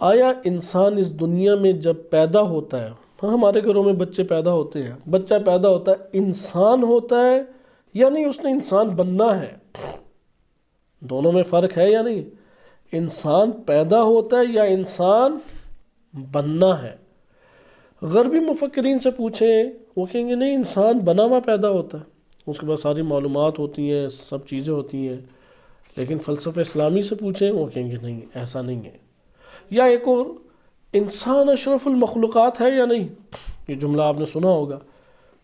آیا انسان اس دنیا میں جب پیدا ہوتا ہے، ہمارے گھروں میں بچے پیدا ہوتے ہیں، بچہ پیدا ہوتا ہے انسان ہوتا ہے یا نہیں اس نے انسان بننا ہے؟ دونوں میں فرق ہے یا نہیں؟ انسان پیدا ہوتا ہے یا انسان بننا ہے؟ غربی مفکرین سے پوچھیں وہ کہیں گے نہیں، انسان بنا ہوا پیدا ہوتا ہے، اس کے بعد ساری معلومات ہوتی ہیں، سب چیزیں ہوتی ہیں۔ لیکن فلسفہ اسلامی سے پوچھیں وہ کہیں گے نہیں، ایسا نہیں ہے۔ یا ایک اور، انسان اشرف المخلوقات ہے یا نہیں؟ یہ جملہ آپ نے سنا ہوگا۔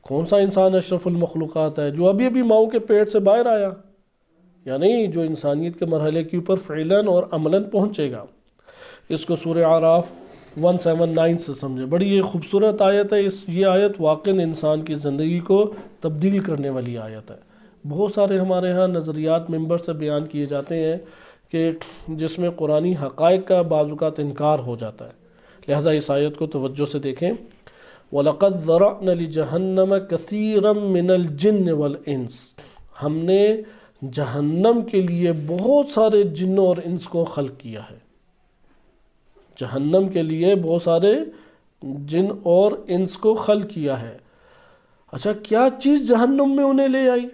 کون سا انسان اشرف المخلوقات ہے؟ جو ابھی ابھی ماؤں کے پیٹ سے باہر آیا، یا نہیں جو انسانیت کے مرحلے کے اوپر فعلاً اور عملاً پہنچے گا؟ اس کو سورہ اعراف 179 سے سمجھے، بڑی یہ خوبصورت آیت ہے۔ یہ آیت واقعاً انسان کی زندگی کو تبدیل کرنے والی آیت ہے۔ بہت سارے ہمارے ہاں نظریات ممبر سے بیان کیے جاتے ہیں کہ جس میں قرآنی حقائق کا بعض اوقات انکار ہو جاتا ہے، لہٰذا اس آیت کو توجہ سے دیکھیں۔ وَلَقَدْ ذَرَأْنَا لِجَهَنَّمَ كَثِيرًا مِنَ الْجِنِّ وَالْإِنسِ، ہم نے جہنم کے لیے بہت سارے جنوں اور انس کو خلق کیا ہے۔ جہنم کے لیے بہت سارے جن اور انس کو خلق کیا ہے۔ اچھا، کیا چیز جہنم میں انہیں لے آئی؟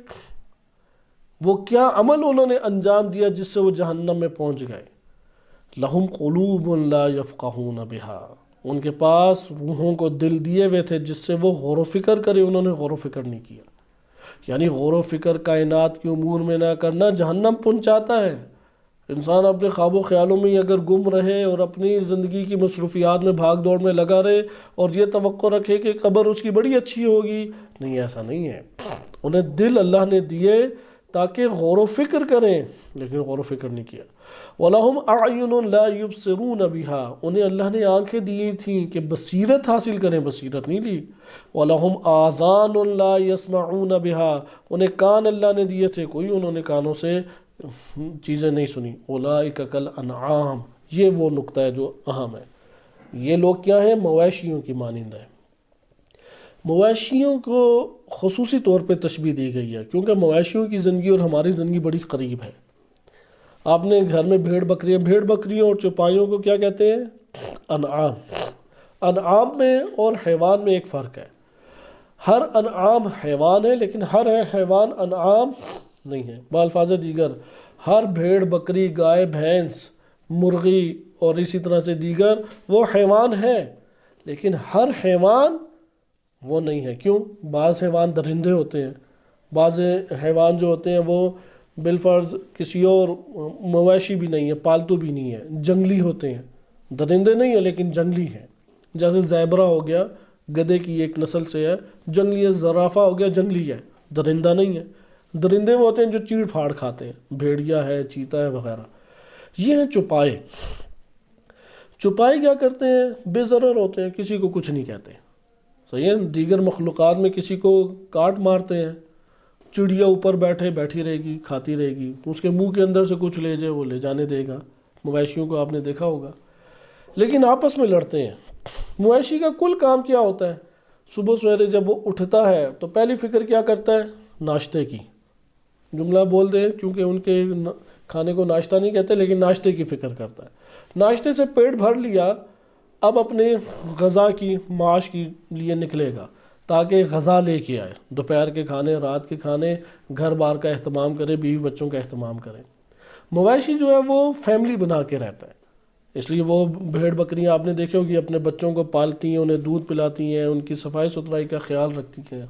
وہ کیا عمل انہوں نے انجام دیا جس سے وہ جہنم میں پہنچ گئے؟ لَهُمْ قُلُوبٌ لَا يَفْقَهُونَ بِهَا، ان کے پاس روحوں کو دل دیے ہوئے تھے جس سے وہ غور و فکر کرے، انہوں نے غور و فکر نہیں کیا۔ یعنی غور و فکر کائنات کے امور میں نہ کرنا جہنم پہنچاتا ہے۔ انسان اپنے خواب و خیالوں میں ہی اگر گم رہے اور اپنی زندگی کی مصروفیات میں بھاگ دوڑ میں لگا رہے اور یہ توقع رکھے کہ قبر اس کی بڑی اچھی ہوگی، نہیں، ایسا نہیں ہے۔ انہیں دل اللہ نے دیے تاکہ غور و فکر کریں، لیکن غور و فکر نہیں کیا۔ وَلَهُمْ أَعْيُنٌ لَا يُبْصِرُونَ بِهَا، انہیں اللہ نے آنکھیں دی تھیں کہ بصیرت حاصل کریں، بصیرت نہیں لی۔ وَلَهُمْ آذَانٌ لَا يَسْمَعُونَ بِهَا، انہیں کان اللہ نے دیے تھے، کوئی انہوں نے کانوں سے چیزیں نہیں سنی۔ اولئک کالانعام، یہ وہ نقطہ ہے جو اہم ہے۔ یہ لوگ کیا ہیں؟ مویشیوں کی مانند ہیں۔ مویشیوں کو خصوصی طور پہ تشبیہ دی گئی ہے کیونکہ مویشیوں کی زندگی اور ہماری زندگی بڑی قریب ہے۔ آپ نے گھر میں بھیڑ بکریوں اور چوپایوں کو کیا کہتے ہیں؟ انعام۔ انعام میں اور حیوان میں ایک فرق ہے۔ ہر انعام حیوان ہے لیکن ہر حیوان انعام نہیں ہے۔ بالفاظ دیگر ہر بھیڑ بکری گائے بھینس مرغی اور اسی طرح سے دیگر وہ حیوان ہے لیکن ہر حیوان وہ نہیں ہے۔ کیوں؟ بعض حیوان درندے ہوتے ہیں، بعض حیوان جو ہوتے ہیں وہ بالفرض کسی اور مویشی بھی نہیں ہے، پالتو بھی نہیں ہے، جنگلی ہوتے ہیں، درندے نہیں ہیں لیکن جنگلی ہیں۔ جیسے زیبرا ہو گیا، گدھے کی ایک نسل سے ہے، جنگلی ہے۔ زرافہ ہو گیا، جنگلی ہے، درندہ نہیں ہے۔ درندے وہ ہوتے ہیں جو چیڑ پھاڑ کھاتے ہیں، بھیڑیا ہے، چیتا ہے وغیرہ۔ یہ ہیں چوپائے۔ چوپائے کیا کرتے ہیں؟ بے ضرر ہوتے ہیں، کسی کو کچھ نہیں کہتے، صحیح ہے۔ دیگر مخلوقات میں کسی کو کاٹ مارتے ہیں، چڑیا اوپر بیٹھی رہے گی، کھاتی رہے گی، اس کے منہ کے اندر سے کچھ لے جائے وہ لے جانے دے گا۔ مویشیوں کو آپ نے دیکھا ہوگا، لیکن آپس میں لڑتے ہیں۔ مویشی کا کل کام کیا ہوتا ہے؟ صبح سویرے جب وہ اٹھتا ہے تو پہلی فکر کیا کرتا ہے؟ ناشتے کی۔ جملہ بول دیں کیونکہ ان کے کھانے کو ناشتہ نہیں کہتے لیکن ناشتے کی فکر کرتا ہے۔ ناشتے سے پیٹ بھر لیا، اب اپنے غذا کی معاش کے لیے نکلے گا تاکہ غذا لے کے آئے، دوپہر کے کھانے، رات کے کھانے، گھر بار کا اہتمام کرے، بیوی بچوں کا اہتمام کرے۔ مویشی جو ہے وہ فیملی بنا کے رہتا ہے، اس لیے وہ بھیڑ بکریاں آپ نے دیکھے ہوگی اپنے بچوں کو پالتی ہیں، انہیں دودھ پلاتی ہیں، ان کی صفائی ستھرائی کا خیال رکھتی ہیں۔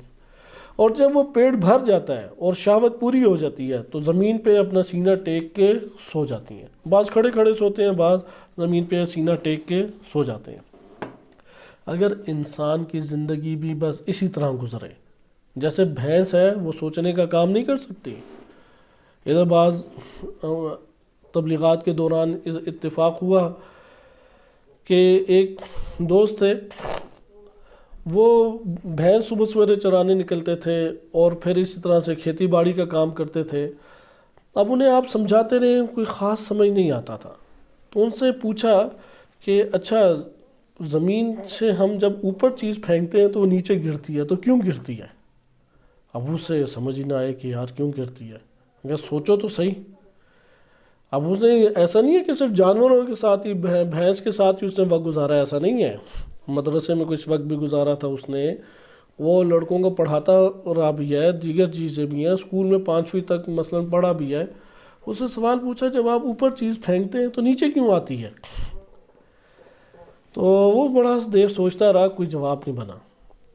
اور جب وہ پیٹ بھر جاتا ہے اور شہوت پوری ہو جاتی ہے تو زمین پہ اپنا سینہ ٹیک کے سو جاتی ہیں۔ بعض کھڑے کھڑے سوتے ہیں، بعض زمین پہ سینہ ٹیک کے سو جاتے ہیں۔ اگر انسان کی زندگی بھی بس اسی طرح گزرے، جیسے بھینس ہے وہ سوچنے کا کام نہیں کر سکتی۔ ادھر بعض تبلیغات کے دوران اتفاق ہوا کہ ایک دوست تھے، وہ بھینس صبح سویرے چرانے نکلتے تھے اور پھر اسی طرح سے کھیتی باڑی کا کام کرتے تھے۔ اب انہیں آپ سمجھاتے رہے، کوئی خاص سمجھ نہیں آتا تھا، تو ان سے پوچھا کہ اچھا زمین سے ہم جب اوپر چیز پھینکتے ہیں تو وہ نیچے گرتی ہے، تو کیوں گرتی ہے؟ اب اسے سمجھ ہی نہ آئے کہ یار کیوں گرتی ہے، اگر سوچو تو صحیح۔ اب اس نے ایسا نہیں ہے کہ صرف جانوروں کے ساتھ ہی بھینس کے ساتھ ہی اس نے وقت گزارا، ایسا نہیں ہے۔ مدرسے میں کچھ وقت بھی گزارا تھا اس نے، وہ لڑکوں کو پڑھاتا رہا بھی ہے، دیگر چیزیں بھی ہیں، اسکول میں 5ویں تک مثلا پڑھا بھی ہے۔ اس سے سوال پوچھا جب آپ اوپر چیز پھینکتے ہیں تو نیچے کیوں آتی ہے؟ تو وہ بڑا دیر سوچتا رہا، کوئی جواب نہیں بنا۔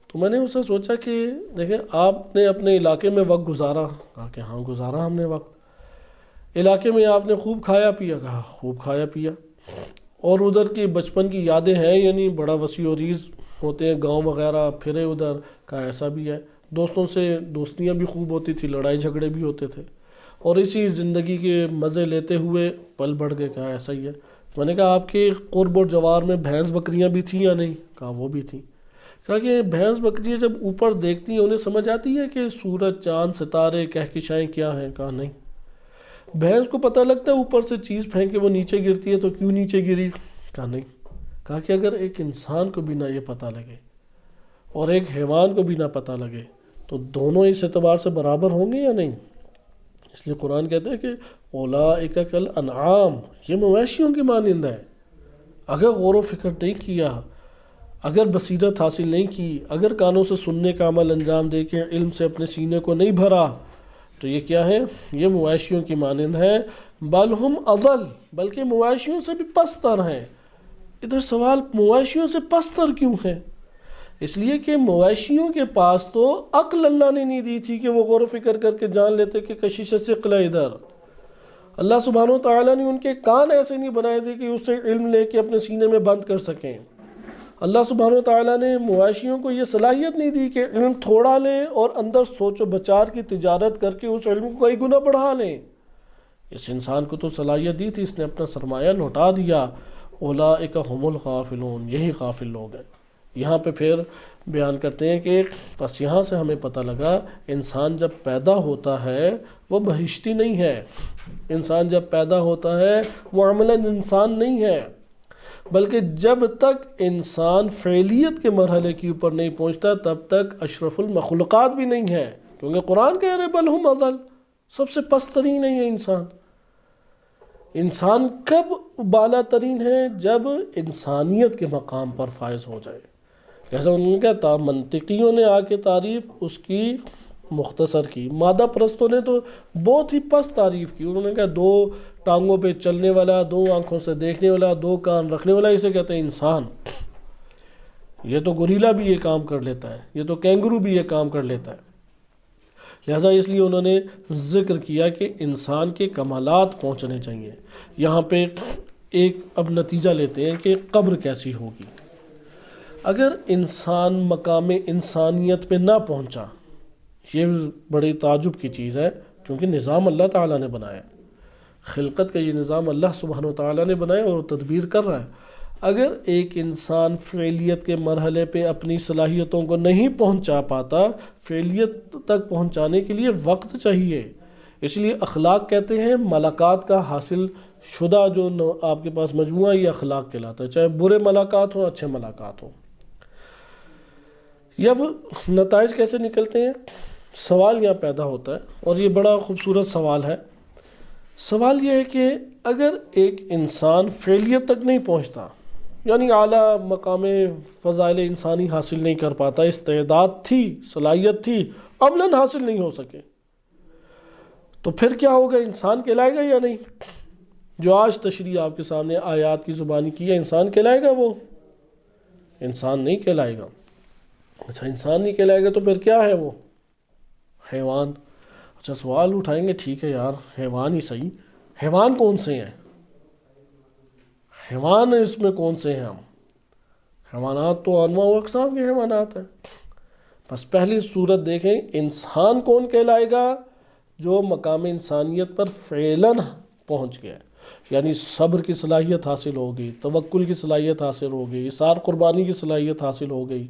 تو میں نے اس سے سوچا کہ دیکھیں آپ نے اپنے علاقے میں وقت گزارا، کہا کہ ہاں گزارا ہم نے وقت۔ علاقے میں آپ نے خوب کھایا پیا، کہا خوب کھایا پیا۔ اور ادھر کی بچپن کی یادیں ہیں، یعنی بڑا وسیع و عریض ہوتے ہیں، گاؤں وغیرہ پھرے ادھر، کہا ایسا بھی ہے۔ دوستوں سے دوستیاں بھی خوب ہوتی تھی، لڑائی جھگڑے بھی ہوتے تھے، اور اسی زندگی کے مزے لیتے ہوئے پل بڑھ گئے، کہا ایسا ہی ہے۔ میں نے کہا آپ کے قرب اور جوار میں بھینس بکریاں بھی تھیں یا نہیں؟ کہا وہ بھی تھیں۔ کہا کہ بھینس بکریاں جب اوپر دیکھتی ہیں انہیں سمجھ آتی ہے کہ سورج چاند ستارے کہکشائیں کیا ہیں؟ کہا نہیں۔ بھینس کو پتہ لگتا ہے اوپر سے چیز پھینک کے وہ نیچے گرتی ہے تو کیوں نیچے گری؟ کہا نہیں۔ کہا کہ اگر ایک انسان کو بھی نہ یہ پتہ لگے اور ایک حیوان کو بھی نہ پتہ لگے تو دونوں اس اعتبار سے برابر ہوں گے یا نہیں؟ اس لیے قرآن کہتا ہے کہ اولئک کالانعام، یہ مویشیوں کی مانند ہے۔ اگر غور و فکر نہیں کیا، اگر بصیرت حاصل نہیں کی، اگر کانوں سے سننے کا عمل انجام دے کے علم سے اپنے سینے کو نہیں بھرا تو یہ کیا ہے؟ یہ مویشیوں کی مانند ہے۔ بل ہم اضل، بلکہ مویشیوں سے بھی پستر ہیں۔ ادھر سوال مویشیوں سے پستر کیوں ہے؟ اس لیے کہ مویشیوں کے پاس تو عقل اللہ نے نہیں دی تھی کہ وہ غور و فکر کر کے جان لیتے کہ کشش ثقل ادھر۔ اللہ سبحانہ و تعالیٰ نے ان کے کان ایسے نہیں بنائے تھے کہ اس سے علم لے کے اپنے سینے میں بند کر سکیں۔ اللہ سبحانہ و تعالیٰ نے مواشیوں کو یہ صلاحیت نہیں دی کہ علم تھوڑا لیں اور اندر سوچ و بچار کی تجارت کر کے اس علم کو کئی گنا بڑھا لیں۔ اس انسان کو تو صلاحیت دی تھی، اس نے اپنا سرمایہ لوٹا دیا۔ اولئک هم الغافلون، یہی غافل لوگ ہیں۔ یہاں پہ پھر بیان کرتے ہیں کہ بس یہاں سے ہمیں پتہ لگا انسان جب پیدا ہوتا ہے وہ بہشتی نہیں ہے، انسان جب پیدا ہوتا ہے وہ عملاً انسان نہیں ہے، بلکہ جب تک انسان فعلیت کے مرحلے کے اوپر نہیں پہنچتا تب تک اشرف المخلوقات بھی نہیں ہے، کیونکہ قرآن کہہ رہے بل ہم اضل، سب سے پست ترین ہے یہ انسان۔ انسان کب بالا ترین ہے؟ جب انسانیت کے مقام پر فائز ہو جائے۔ جیسا انہوں نے کہا منطقیوں نے آ کے تعریف اس کی مختصر کی، مادہ پرستوں نے تو بہت ہی پست تعریف کی۔ انہوں نے کہا 2 ٹانگوں پہ چلنے والا، 2 آنکھوں سے دیکھنے والا، 2 کان رکھنے والا، اسے کہتے ہیں انسان۔ یہ تو گوریلا بھی یہ کام کر لیتا ہے، یہ تو کینگرو بھی یہ کام کر لیتا ہے۔ لہٰذا اس لیے انہوں نے ذکر کیا کہ انسان کے کمالات پہنچنے چاہیے۔ یہاں پہ ایک اب نتیجہ لیتے ہیں کہ قبر کیسی ہوگی۔ اگر انسان مقام انسانیت پہ نہ پہنچا، یہ بڑی تعجب کی چیز ہے، کیونکہ نظام اللہ تعالیٰ نے بنایا، خلقت کا یہ نظام اللہ سبحانہ و تعالیٰ نے بنایا اور تدبیر کر رہا ہے۔ اگر ایک انسان فعلیت کے مرحلے پہ اپنی صلاحیتوں کو نہیں پہنچا پاتا، فعلیت تک پہنچانے کے لیے وقت چاہیے۔ اس لیے اخلاق کہتے ہیں ملاقات کا حاصل شدہ جو آپ کے پاس مجموعہ یہ اخلاق کہلاتا ہے، چاہے برے ملاقات ہوں اچھے ملاقات ہوں۔ یہ اب نتائج کیسے نکلتے ہیں؟ سوال یہاں پیدا ہوتا ہے اور یہ بڑا خوبصورت سوال ہے۔ سوال یہ ہے کہ اگر ایک انسان فعلیت تک نہیں پہنچتا، یعنی اعلیٰ مقام فضائل انسانی حاصل نہیں کر پاتا، استعداد تھی، صلاحیت تھی، عملاً حاصل نہیں ہو سکے، تو پھر کیا ہوگا؟ انسان کہلائے گا یا نہیں؟ جو آج تشریح آپ کے سامنے آیات کی زبانی کی ہے، انسان کہلائے گا؟ وہ انسان نہیں کہلائے گا۔ اچھا انسان نہیں کہلائے گا تو پھر کیا ہے وہ؟ حیوان۔ اچھا سوال اٹھائیں گے، ٹھیک ہے یار حیوان ہی صحیح، حیوان کون سے ہیں؟ حیوان اس میں کون سے ہیں ہم؟ حیوانات تو انواع و اقسام کے حیوانات ہیں۔ بس پہلی صورت دیکھیں، انسان کون کہلائے گا؟ جو مقام انسانیت پر فعلاً پہنچ گیا، یعنی صبر کی صلاحیت حاصل ہوگی، توکل کی صلاحیت حاصل ہوگی، اثار قربانی کی صلاحیت حاصل ہو گئی،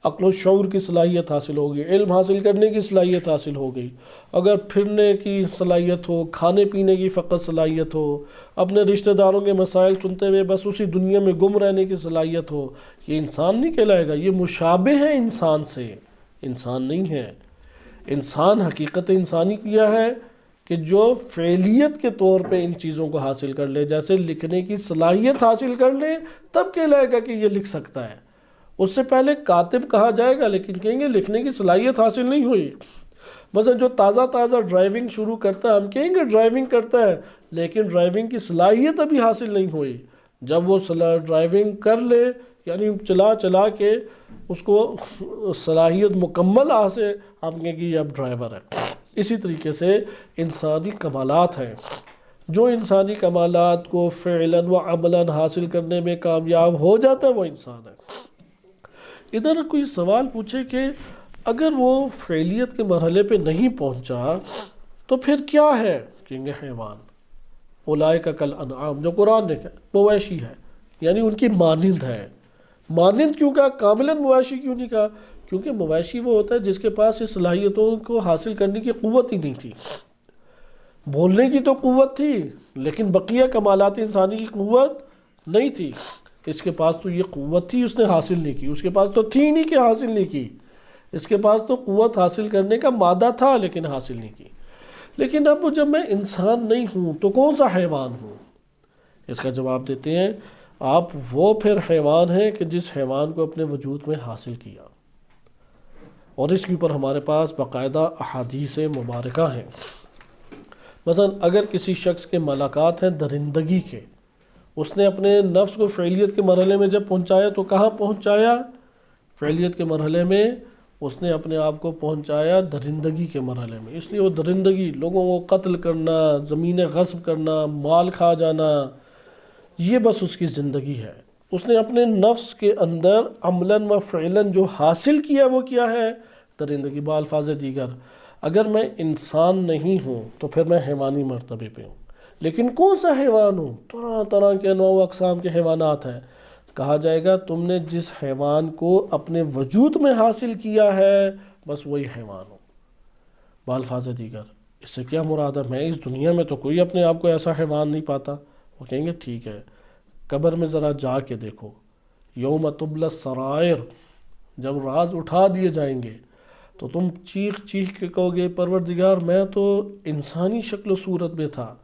عقل و شعور کی صلاحیت حاصل ہوگی، علم حاصل کرنے کی صلاحیت حاصل ہو گئی، اگر پھرنے کی صلاحیت ہو، کھانے پینے کی فقط صلاحیت ہو، اپنے رشتہ داروں کے مسائل سنتے ہوئے بس اسی دنیا میں گم رہنے کی صلاحیت ہو، یہ انسان نہیں کہلائے گا۔ یہ مشابہ ہے انسان سے، انسان نہیں ہے۔ انسان حقیقت انسانی کیا ہے کہ جو فعلیت کے طور پہ ان چیزوں کو حاصل کر لے، جیسے لکھنے کی صلاحیت حاصل کر لے تب کہلائے گا کہ یہ لکھ سکتا ہے۔ اس سے پہلے کاتب کہا جائے گا، لیکن کہیں گے لکھنے کی صلاحیت حاصل نہیں ہوئی۔ مثلا جو تازہ ڈرائیونگ شروع کرتا ہے، ہم کہیں گے ڈرائیونگ کرتا ہے، لیکن ڈرائیونگ کی صلاحیت ابھی حاصل نہیں ہوئی۔ جب وہ ڈرائیونگ کر لے، یعنی چلا کے اس کو صلاحیت مکمل حاصل، ہم کہیں گے یہ اب ڈرائیور ہے۔ اسی طریقے سے انسانی کمالات ہیں، جو انسانی کمالات کو فعلاً و عملاً حاصل کرنے میں کامیاب ہو جاتا ہے وہ انسان ہے۔ ادھر کوئی سوال پوچھے کہ اگر وہ فعلیت کے مرحلے پہ نہیں پہنچا تو پھر کیا ہے؟ کہیں گے حیوان، اولئک کالانعام، جو قرآن نے کہا مویشی ہے، یعنی ان کی مانند ہے۔ مانند کیوں کہا؟ کاملاً مویشی کیوں نہیں کہا؟ کیونکہ مویشی وہ ہوتا ہے جس کے پاس اس صلاحیتوں کو حاصل کرنے کی قوت ہی نہیں تھی۔ بولنے کی تو قوت تھی لیکن بقیہ کمالات انسانی کی قوت نہیں تھی۔ اس کے پاس تو یہ قوت تھی، اس نے حاصل نہیں کی۔ اس کے پاس تو تھی نہیں کہ حاصل نہیں کی، اس کے پاس تو قوت حاصل کرنے کا مادہ تھا لیکن حاصل نہیں کی۔ لیکن اب جب میں انسان نہیں ہوں تو کون سا حیوان ہوں؟ اس کا جواب دیتے ہیں آپ وہ پھر حیوان ہیں کہ جس حیوان کو اپنے وجود میں حاصل کیا، اور اس کے اوپر ہمارے پاس باقاعدہ احادیث مبارکہ ہیں۔ مثلا اگر کسی شخص کے ملاقات ہیں درندگی کے، اس نے اپنے نفس کو فعلیت کے مرحلے میں جب پہنچایا تو کہاں پہنچایا؟ فعلیت کے مرحلے میں اس نے اپنے آپ کو پہنچایا درندگی کے مرحلے میں، اس لیے وہ درندگی، لوگوں کو قتل کرنا، زمینیں غصب کرنا، مال کھا جانا، یہ بس اس کی زندگی ہے۔ اس نے اپنے نفس کے اندر عملاً و فعلاً جو حاصل کیا وہ کیا ہے؟ درندگی۔ بالفاظ دیگر اگر میں انسان نہیں ہوں تو پھر میں حیوانی مرتبے پہ ہوں، لیکن کون سا حیوان ہوں؟ طرح طرح کے انواع و اقسام کے حیوانات ہیں۔ کہا جائے گا تم نے جس حیوان کو اپنے وجود میں حاصل کیا ہے بس وہی حیوان ہو۔ بالفاظ دیگر اس سے کیا مراد ہے؟ میں اس دنیا میں تو کوئی اپنے آپ کو ایسا حیوان نہیں پاتا۔ وہ کہیں گے ٹھیک ہے، قبر میں ذرا جا کے دیکھو، یوم تبلی السرائر، جب راز اٹھا دیے جائیں گے تو تم چیخ چیخ کے کہو گے پروردگار میں تو انسانی شکل و صورت میں تھا،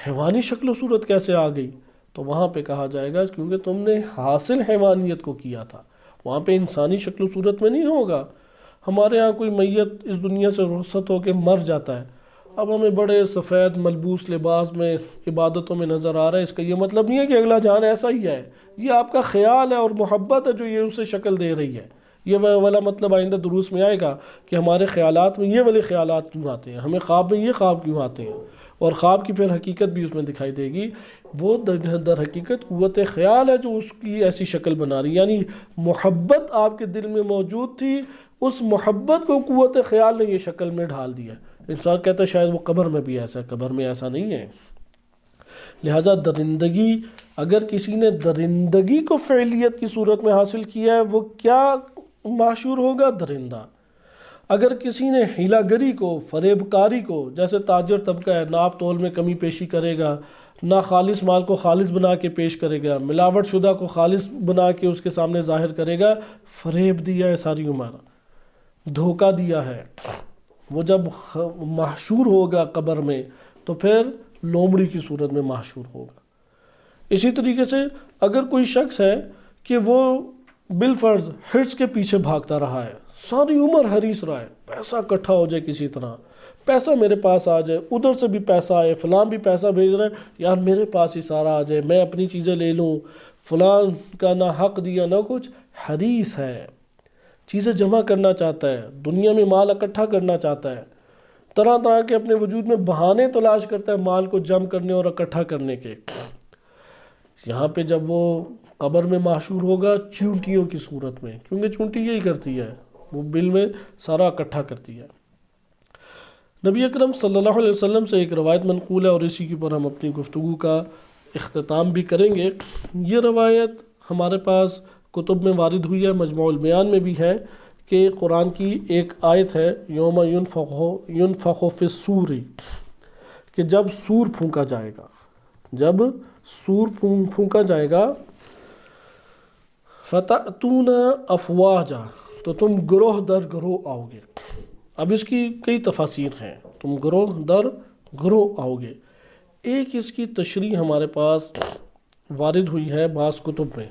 حیوانی شکل و صورت کیسے آ گئی؟ تو وہاں پہ کہا جائے گا کیونکہ تم نے حاصل حیوانیت کو کیا تھا، وہاں پہ انسانی شکل و صورت میں نہیں ہوگا۔ ہمارے ہاں کوئی میت اس دنیا سے رخصت ہو کے مر جاتا ہے، اب ہمیں بڑے سفید ملبوس لباس میں عبادتوں میں نظر آ رہا ہے، اس کا یہ مطلب نہیں ہے کہ اگلا جان ایسا ہی ہے، یہ آپ کا خیال ہے اور محبت ہے جو یہ اسے شکل دے رہی ہے۔ یہ والا مطلب آئندہ دروس میں آئے گا کہ ہمارے خیالات میں یہ والے خیالات کیوں آتے ہیں، ہمیں خواب میں یہ خواب کیوں آتے ہیں، اور خواب کی پھر حقیقت بھی اس میں دکھائی دے گی۔ وہ در حقیقت قوت خیال ہے جو اس کی ایسی شکل بنا رہی، یعنی محبت آپ کے دل میں موجود تھی، اس محبت کو قوت خیال نے یہ شکل میں ڈھال دیا۔ انسان کہتا ہے شاید وہ قبر میں بھی ایسا ہے، قبر میں ایسا نہیں ہے۔ لہٰذا درندگی، اگر کسی نے درندگی کو فعلیت کی صورت میں حاصل کیا ہے وہ کیا معشور ہوگا؟ درندہ۔ اگر کسی نے ہیلہ گری کو، فریب کاری کو، جیسے تاجر طبقہ ہے، ناپ تول میں کمی پیشی کرے گا، نہ خالص مال کو خالص بنا کے پیش کرے گا، ملاوٹ شدہ کو خالص بنا کے اس کے سامنے ظاہر کرے گا، فریب دیا ہے ساری عمر، دھوکہ دیا ہے، وہ جب محشور ہوگا قبر میں تو پھر لومڑی کی صورت میں محشور ہوگا۔ اسی طریقے سے اگر کوئی شخص ہے کہ وہ بالفرض حرص کے پیچھے بھاگتا رہا ہے، ساری عمر حریص رہا ہے، پیسہ اکٹھا ہو جائے، کسی طرح پیسہ میرے پاس آ جائے، ادھر سے بھی پیسہ آئے، فلاں بھی پیسہ بھیج رہا ہے، یار میرے پاس ہی سارا آ جائے، میں اپنی چیزیں لے لوں، فلاں کا نہ حق دیا نہ کچھ، حریص ہے، چیزیں جمع کرنا چاہتا ہے، دنیا میں مال اکٹھا کرنا چاہتا ہے، طرح طرح کے اپنے وجود میں بہانے تلاش کرتا ہے مال کو جمع کرنے اور اکٹھا کرنے کے۔ یہاں پہ جب وہ قبر میں محشور ہوگا چونٹیوں کی صورت میں، کیونکہ چونٹی یہی کرتی ہے، وہ بل میں سارا اکٹھا کرتی ہے۔ نبی اکرم صلی اللہ علیہ وسلم سے ایک روایت منقول ہے اور اسی کے اوپر ہم اپنی گفتگو کا اختتام بھی کریں گے۔ یہ روایت ہمارے پاس کتب میں وارد ہوئی ہے، مجموع البیان میں بھی ہے، کہ قرآن کی ایک آیت ہے یوم ینفخ فی الصور، کہ جب سور پھونکا جائے گا، جب سور پھونکا جائے گا، فَتَأْتُونَ أَفْوَاجًا، تو تم گروہ در گروہ آؤ گے۔ اب اس کی کئی تفاسیر ہیں، تم گروہ در گروہ آؤ گے۔ ایک اس کی تشریح ہمارے پاس وارد ہوئی ہے بعض کتب میں،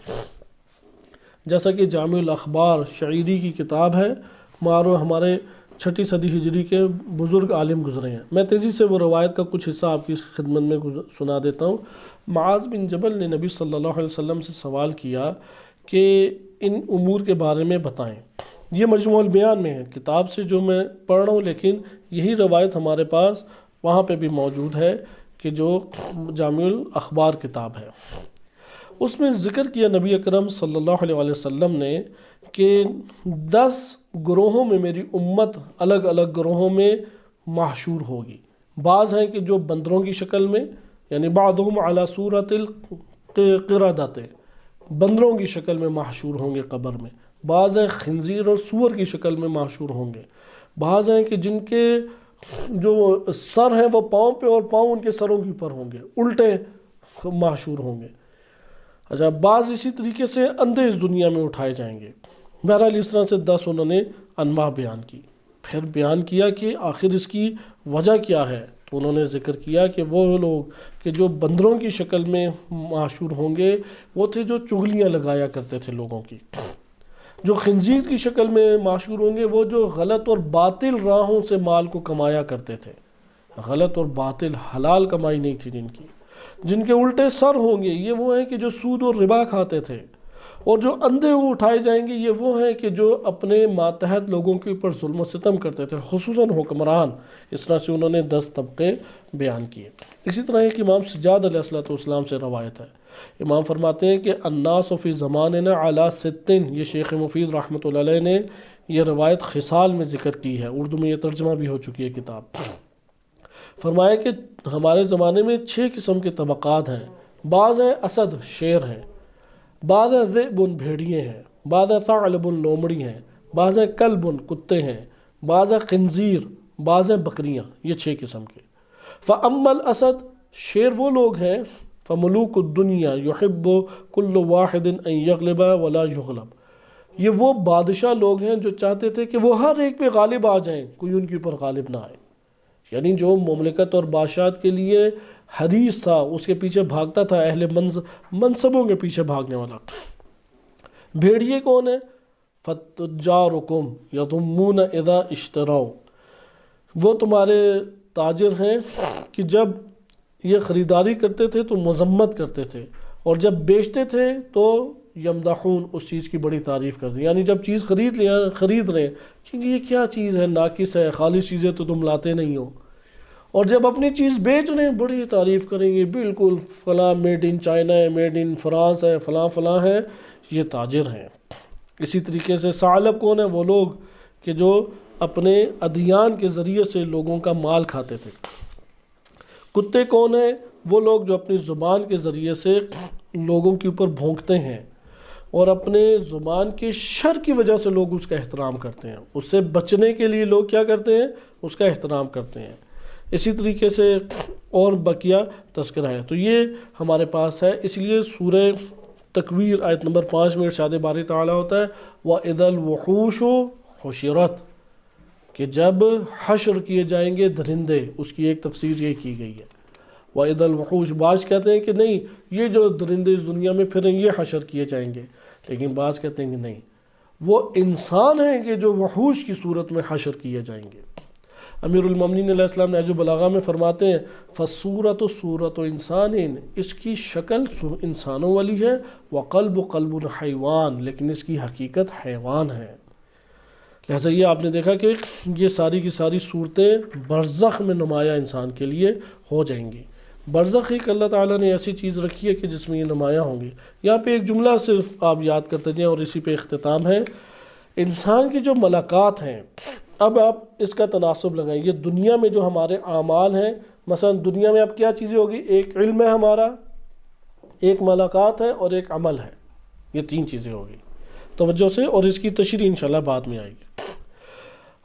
جیسا کہ جامع الاخبار شعیری کی کتاب ہے، ہمارے 6 صدی ہجری کے بزرگ عالم گزرے ہیں۔ میں تیزی سے وہ روایت کا کچھ حصہ آپ کی خدمت میں سنا دیتا ہوں۔ معاذ بن جبل نے نبی صلی اللہ علیہ وسلم سے سوال کیا کہ ان امور کے بارے میں بتائیں۔ یہ مجموع البیان میں ہے، کتاب سے جو میں پڑھ رہا ہوں، لیکن یہی روایت ہمارے پاس وہاں پہ بھی موجود ہے کہ جو جامع الاخبار کتاب ہے۔ اس میں ذکر کیا نبی اکرم صلی اللہ علیہ وسلم نے کہ 10 گروہوں میں میری امت الگ الگ گروہوں میں محشور ہوگی۔ بعض ہیں کہ جو بندروں کی شکل میں، یعنی بعضهم علی صورت القردۃ، بندروں کی شکل میں محشور ہوں گے قبر میں، بعض ہیں خنزیر اور سور کی شکل میں محشور ہوں گے، بعض ہیں کہ جن کے جو سر ہیں وہ پاؤں پہ اور پاؤں ان کے سروں کے اوپر ہوں گے، الٹے محشور ہوں گے۔ اچھا، بعض اسی طریقے سے اندھے اس دنیا میں اٹھائے جائیں گے۔ بہرحال اس طرح سے 10 انہوں نے انواع بیان کی، پھر بیان کیا کہ آخر اس کی وجہ کیا ہے، تو انہوں نے ذکر کیا کہ وہ لوگ کہ جو بندروں کی شکل میں محشور ہوں گے وہ تھے جو چغلیاں لگایا کرتے تھے لوگوں کی، جو خنزیر کی شکل میں محشور ہوں گے وہ جو غلط اور باطل راہوں سے مال کو کمایا کرتے تھے، غلط اور باطل حلال کمائی نہیں تھی جن کی، جن کے الٹے سر ہوں گے یہ وہ ہیں کہ جو سود اور ربا کھاتے تھے، اور جو اندھے اٹھائے جائیں گے یہ وہ ہیں کہ جو اپنے ماتحت لوگوں کے اوپر ظلم و ستم کرتے تھے، خصوصاً حکمران۔ اس طرح سے انہوں نے 10 طبقے بیان کیے۔ اسی طرح ایک امام سجاد علیہ السلام سے روایت ہے، امام فرماتے ہیں کہ الناس فی زماننا علی ستن، یہ شیخ مفید رحمۃ اللہ علیہ نے یہ روایت خصال میں ذکر کی ہے، اردو میں یہ ترجمہ بھی ہو چکی ہے کتاب۔ فرمایا کہ ہمارے زمانے میں 6 قسم کے طبقات ہیں، بعض ہیں اسد شیر ہیں، بعض ہیں ذئب بھیڑیے ہیں، بعض ہیں ثعلب لومڑی ہیں، بعض ہیں کلب کتے ہیں، بعض ہیں خنزیر، بعض ہیں بکریاں، یہ 6 قسم کے۔ فَأَمَّا الْأَسَدُ، شیر وہ لوگ ہیں، فَمُلُوكُ الدُّنْيَا يُحِبُّ كُلُّ وَاحِدٍ أَن يَغْلِبَ وَلَا يُغْلَبَ، یہ وہ بادشاہ لوگ ہیں جو چاہتے تھے کہ وہ ہر ایک پہ غالب آ جائیں، کوئی ان کے اوپر غالب نہ آئے۔ یعنی جو مملکت اور بادشاہت کے لیے حریص تھا، اس کے پیچھے بھاگتا تھا، اہل منصبوں کے پیچھے بھاگنے والا۔ بھیڑیے کون ہے؟ فَتُجَّارُكُمْ يَضُمُّونَ إِذَا اشْتَرَوْا، وہ تمہارے تاجر ہیں کہ جب یہ خریداری کرتے تھے تو مذمت کرتے تھے، اور جب بیچتے تھے تو یمدحون، اس چیز کی بڑی تعریف کرتے ہیں۔ یعنی جب چیز خرید رہے ہیں کہ یہ کیا چیز ہے، ناقص ہے، خالص چیزیں تو تم لاتے نہیں ہو، اور جب اپنی چیز بیچ رہے ہیں بڑی تعریف کریں گے، بالکل فلاں میڈ ان چائنا ہے، میڈ ان فرانس ہے، فلاں فلاں ہے، یہ تاجر ہیں۔ اسی طریقے سے ثعلب کون ہے؟ وہ لوگ کہ جو اپنے ادھیان کے ذریعے سے لوگوں کا مال کھاتے تھے۔ کتے کون ہیں؟ وہ لوگ جو اپنی زبان کے ذریعے سے لوگوں کے اوپر بھونکتے ہیں، اور اپنے زبان کے شر کی وجہ سے لوگ اس کا احترام کرتے ہیں، اس سے بچنے کے لیے لوگ کیا کرتے ہیں؟ اس کا احترام کرتے ہیں۔ اسی طریقے سے اور بقیہ تذکرہ ہے۔ تو یہ ہمارے پاس ہے، اس لیے سورہ تکویر آیت نمبر 5 میں ارشاد باری تعالیٰ ہوتا ہے وَإِذَا الْوُحُوشُ حُشِرَتْ، کہ جب حشر کیے جائیں گے درندے، اس کی ایک تفسیر یہ کی گئی ہے۔ وَإِذَا الْوُحُوشُ، بعض کہتے ہیں کہ نہیں، یہ جو درندے اس دنیا میں پھریں یہ حشر کیے جائیں گے، لیکن بعض کہتے ہیں کہ نہیں، وہ انسان ہیں کہ جو وحوش کی صورت میں حشر کیے جائیں گے۔ امیر المومنین علیہ السلام نہج البلاغہ میں فرماتے ہیں فَالصُّورَةُ صُورَةُ إِنسَانٍ، اس کی شکل انسانوں والی ہے، وَقَلْبُ قَلْبُ حیوان، لیکن اس کی حقیقت حیوان ہے۔ لہٰذا یہ آپ نے دیکھا کہ یہ ساری کی ساری صورتیں برزخ میں نمایاں انسان کے لیے ہو جائیں گی۔ برزخ ایک اللہ تعالیٰ نے ایسی چیز رکھی ہے کہ جس میں یہ نمایاں ہوں گی۔ یہاں پہ ایک جملہ صرف آپ یاد کرتے جائیں اور اسی پہ اختتام ہے۔ انسان کی جو ملاقات ہیں، اب آپ اس کا تناسب لگائیں، یہ دنیا میں جو ہمارے اعمال ہیں، مثلا دنیا میں اب کیا چیزیں ہوگی؟ ایک علم ہے ہمارا، ایک ملاقات ہے اور ایک عمل ہے، یہ 3 چیزیں ہوگی توجہ سے، اور اس کی تشریح انشاءاللہ بعد میں آئے گی۔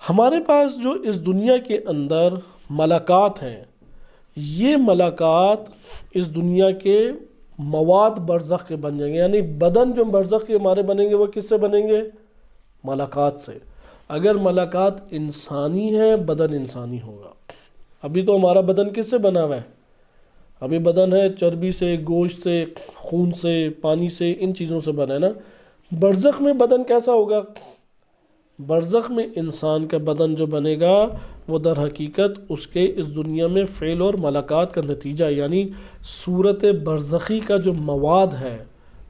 ہمارے پاس جو اس دنیا کے اندر ملاقات ہیں، یہ ملاقات اس دنیا کے مواد برزخ کے بن جائیں گے، یعنی بدن جو برزخ کے ہمارے بنیں گے وہ کس سے بنیں گے؟ ملاقات سے۔ اگر ملاقات انسانی ہے، بدن انسانی ہوگا۔ ابھی تو ہمارا بدن کس سے بنا ہوا ہے؟ ابھی بدن ہے چربی سے، گوشت سے، خون سے، پانی سے، ان چیزوں سے بنا ہے نا۔ برزخ میں بدن کیسا ہوگا؟ برزخ میں انسان کا بدن جو بنے گا وہ در حقیقت اس کے اس دنیا میں فعل اور ملاقات کا نتیجہ، یعنی صورت برزخی کا جو مواد ہے۔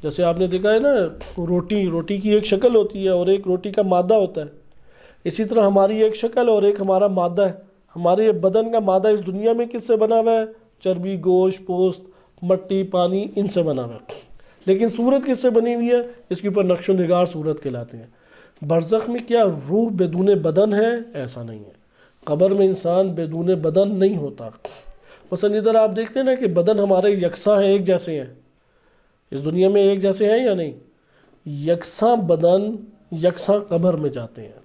جیسے آپ نے دیکھا ہے نا، روٹی کی ایک شکل ہوتی ہے اور ایک روٹی کا مادہ ہوتا ہے، اسی طرح ہماری ایک شکل اور ایک ہمارا مادہ ہے۔ ہمارے بدن کا مادہ اس دنیا میں کس سے بنا ہوا ہے؟ چربی، گوشت، پوست، مٹی، پانی، ان سے بنا ہوا ہے۔ لیکن صورت کس سے بنی ہوئی ہے؟ اس کے اوپر نقش و نگار صورت کہلاتے ہیں۔ برزخ میں کیا روح بدون بدن ہے؟ ایسا نہیں ہے۔ قبر میں انسان بدون بدن نہیں ہوتا۔ مثلا ادھر آپ دیکھتے ہیں نا کہ بدن ہمارے یکساں ہیں، ایک جیسے ہیں، اس دنیا میں ایک جیسے ہیں یا نہیں؟ یکساں بدن یکساں قبر میں جاتے ہیں۔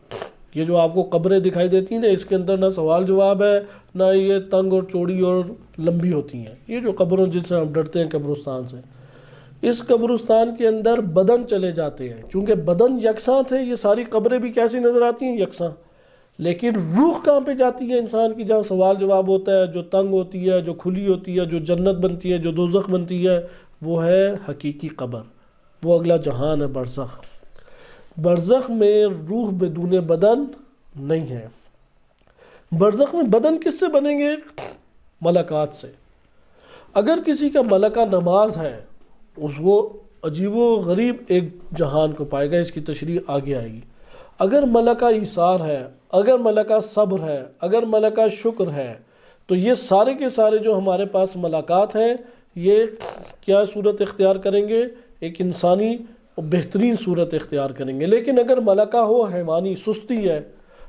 یہ جو آپ کو قبریں دکھائی دیتی ہیں نا، اس کے اندر نہ سوال جواب ہے، نہ یہ تنگ اور چوڑی اور لمبی ہوتی ہیں۔ یہ جو قبروں جس سے ہم ڈرتے ہیں قبرستان سے، اس قبرستان کے اندر بدن چلے جاتے ہیں، چونکہ بدن یکساں تھے، یہ ساری قبریں بھی کیسی نظر آتی ہیں؟ یکساں۔ لیکن روح کہاں پہ جاتی ہے انسان کی؟ جہاں سوال جواب ہوتا ہے، جو تنگ ہوتی ہے، جو کھلی ہوتی ہے، جو جنت بنتی ہے، جو دوزخ بنتی ہے، وہ ہے حقیقی قبر، وہ اگلا جہان ہے برزخ۔ برزخ میں روح بدون بدن نہیں ہے۔ برزخ میں بدن کس سے بنیں گے؟ ملکات سے۔ اگر کسی کا ملکہ نماز ہے، وہ عجیب و غریب ایک جہان کو پائے گا، اس کی تشریح آگے آئے گی۔ اگر ملکہ ایثار ہے، اگر ملکہ صبر ہے، اگر ملکہ شکر ہے، تو یہ سارے کے سارے جو ہمارے پاس ملکات ہیں یہ کیا صورت اختیار کریں گے؟ ایک انسانی اور بہترین صورت اختیار کریں گے۔ لیکن اگر ملکہ ہو حیوانی، سستی ہے،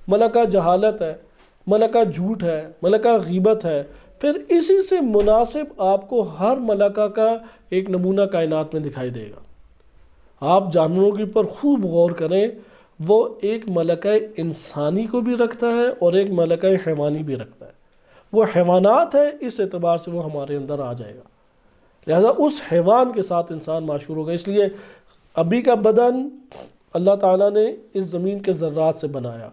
ملکہ جہالت ہے، ملکہ جھوٹ ہے، ملکہ غیبت ہے، پھر اسی سے مناسب آپ کو ہر ملکہ کا ایک نمونہ کائنات میں دکھائی دے گا۔ آپ جانوروں کے اوپر خوب غور کریں، وہ ایک ملکہ انسانی کو بھی رکھتا ہے اور ایک ملکہ حیوانی بھی رکھتا ہے۔ وہ حیوانات ہے، اس اعتبار سے وہ ہمارے اندر آ جائے گا، لہذا اس حیوان کے ساتھ انسان معشور ہوگا۔ اس لیے ابھی کا بدن اللہ تعالیٰ نے اس زمین کے ذرات سے بنایا،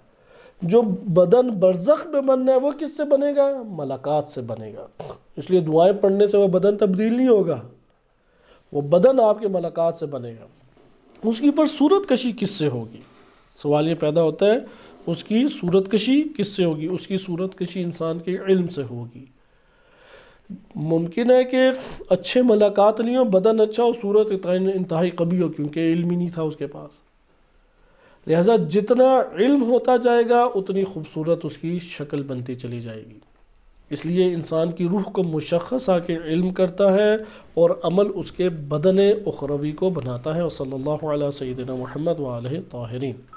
جو بدن برزخ میں بننا ہے وہ کس سے بنے گا؟ ملکات سے بنے گا۔ اس لیے دعائیں پڑھنے سے وہ بدن تبدیل نہیں ہوگا، وہ بدن آپ کے ملکات سے بنے گا۔ اس کی پر صورت کشی کس سے ہوگی؟ سوال یہ پیدا ہوتا ہے، اس کی صورت کشی کس سے ہوگی؟ اس کی صورت کشی انسان کے علم سے ہوگی۔ ممکن ہے کہ اچھے ملکات نہیں ہو، بدن اچھا ہو، صورت انتہائی قبیح ہو، کیونکہ علم ہی نہیں تھا اس کے پاس۔ لہذا جتنا علم ہوتا جائے گا اتنی خوبصورت اس کی شکل بنتی چلی جائے گی۔ اس لیے انسان کی روح کو مشخص آ کے علم کرتا ہے اور عمل اس کے بدن اخروی کو بناتا ہے۔ وصلی اللہ علیہ سیدنا محمد وآلہ طاہرین۔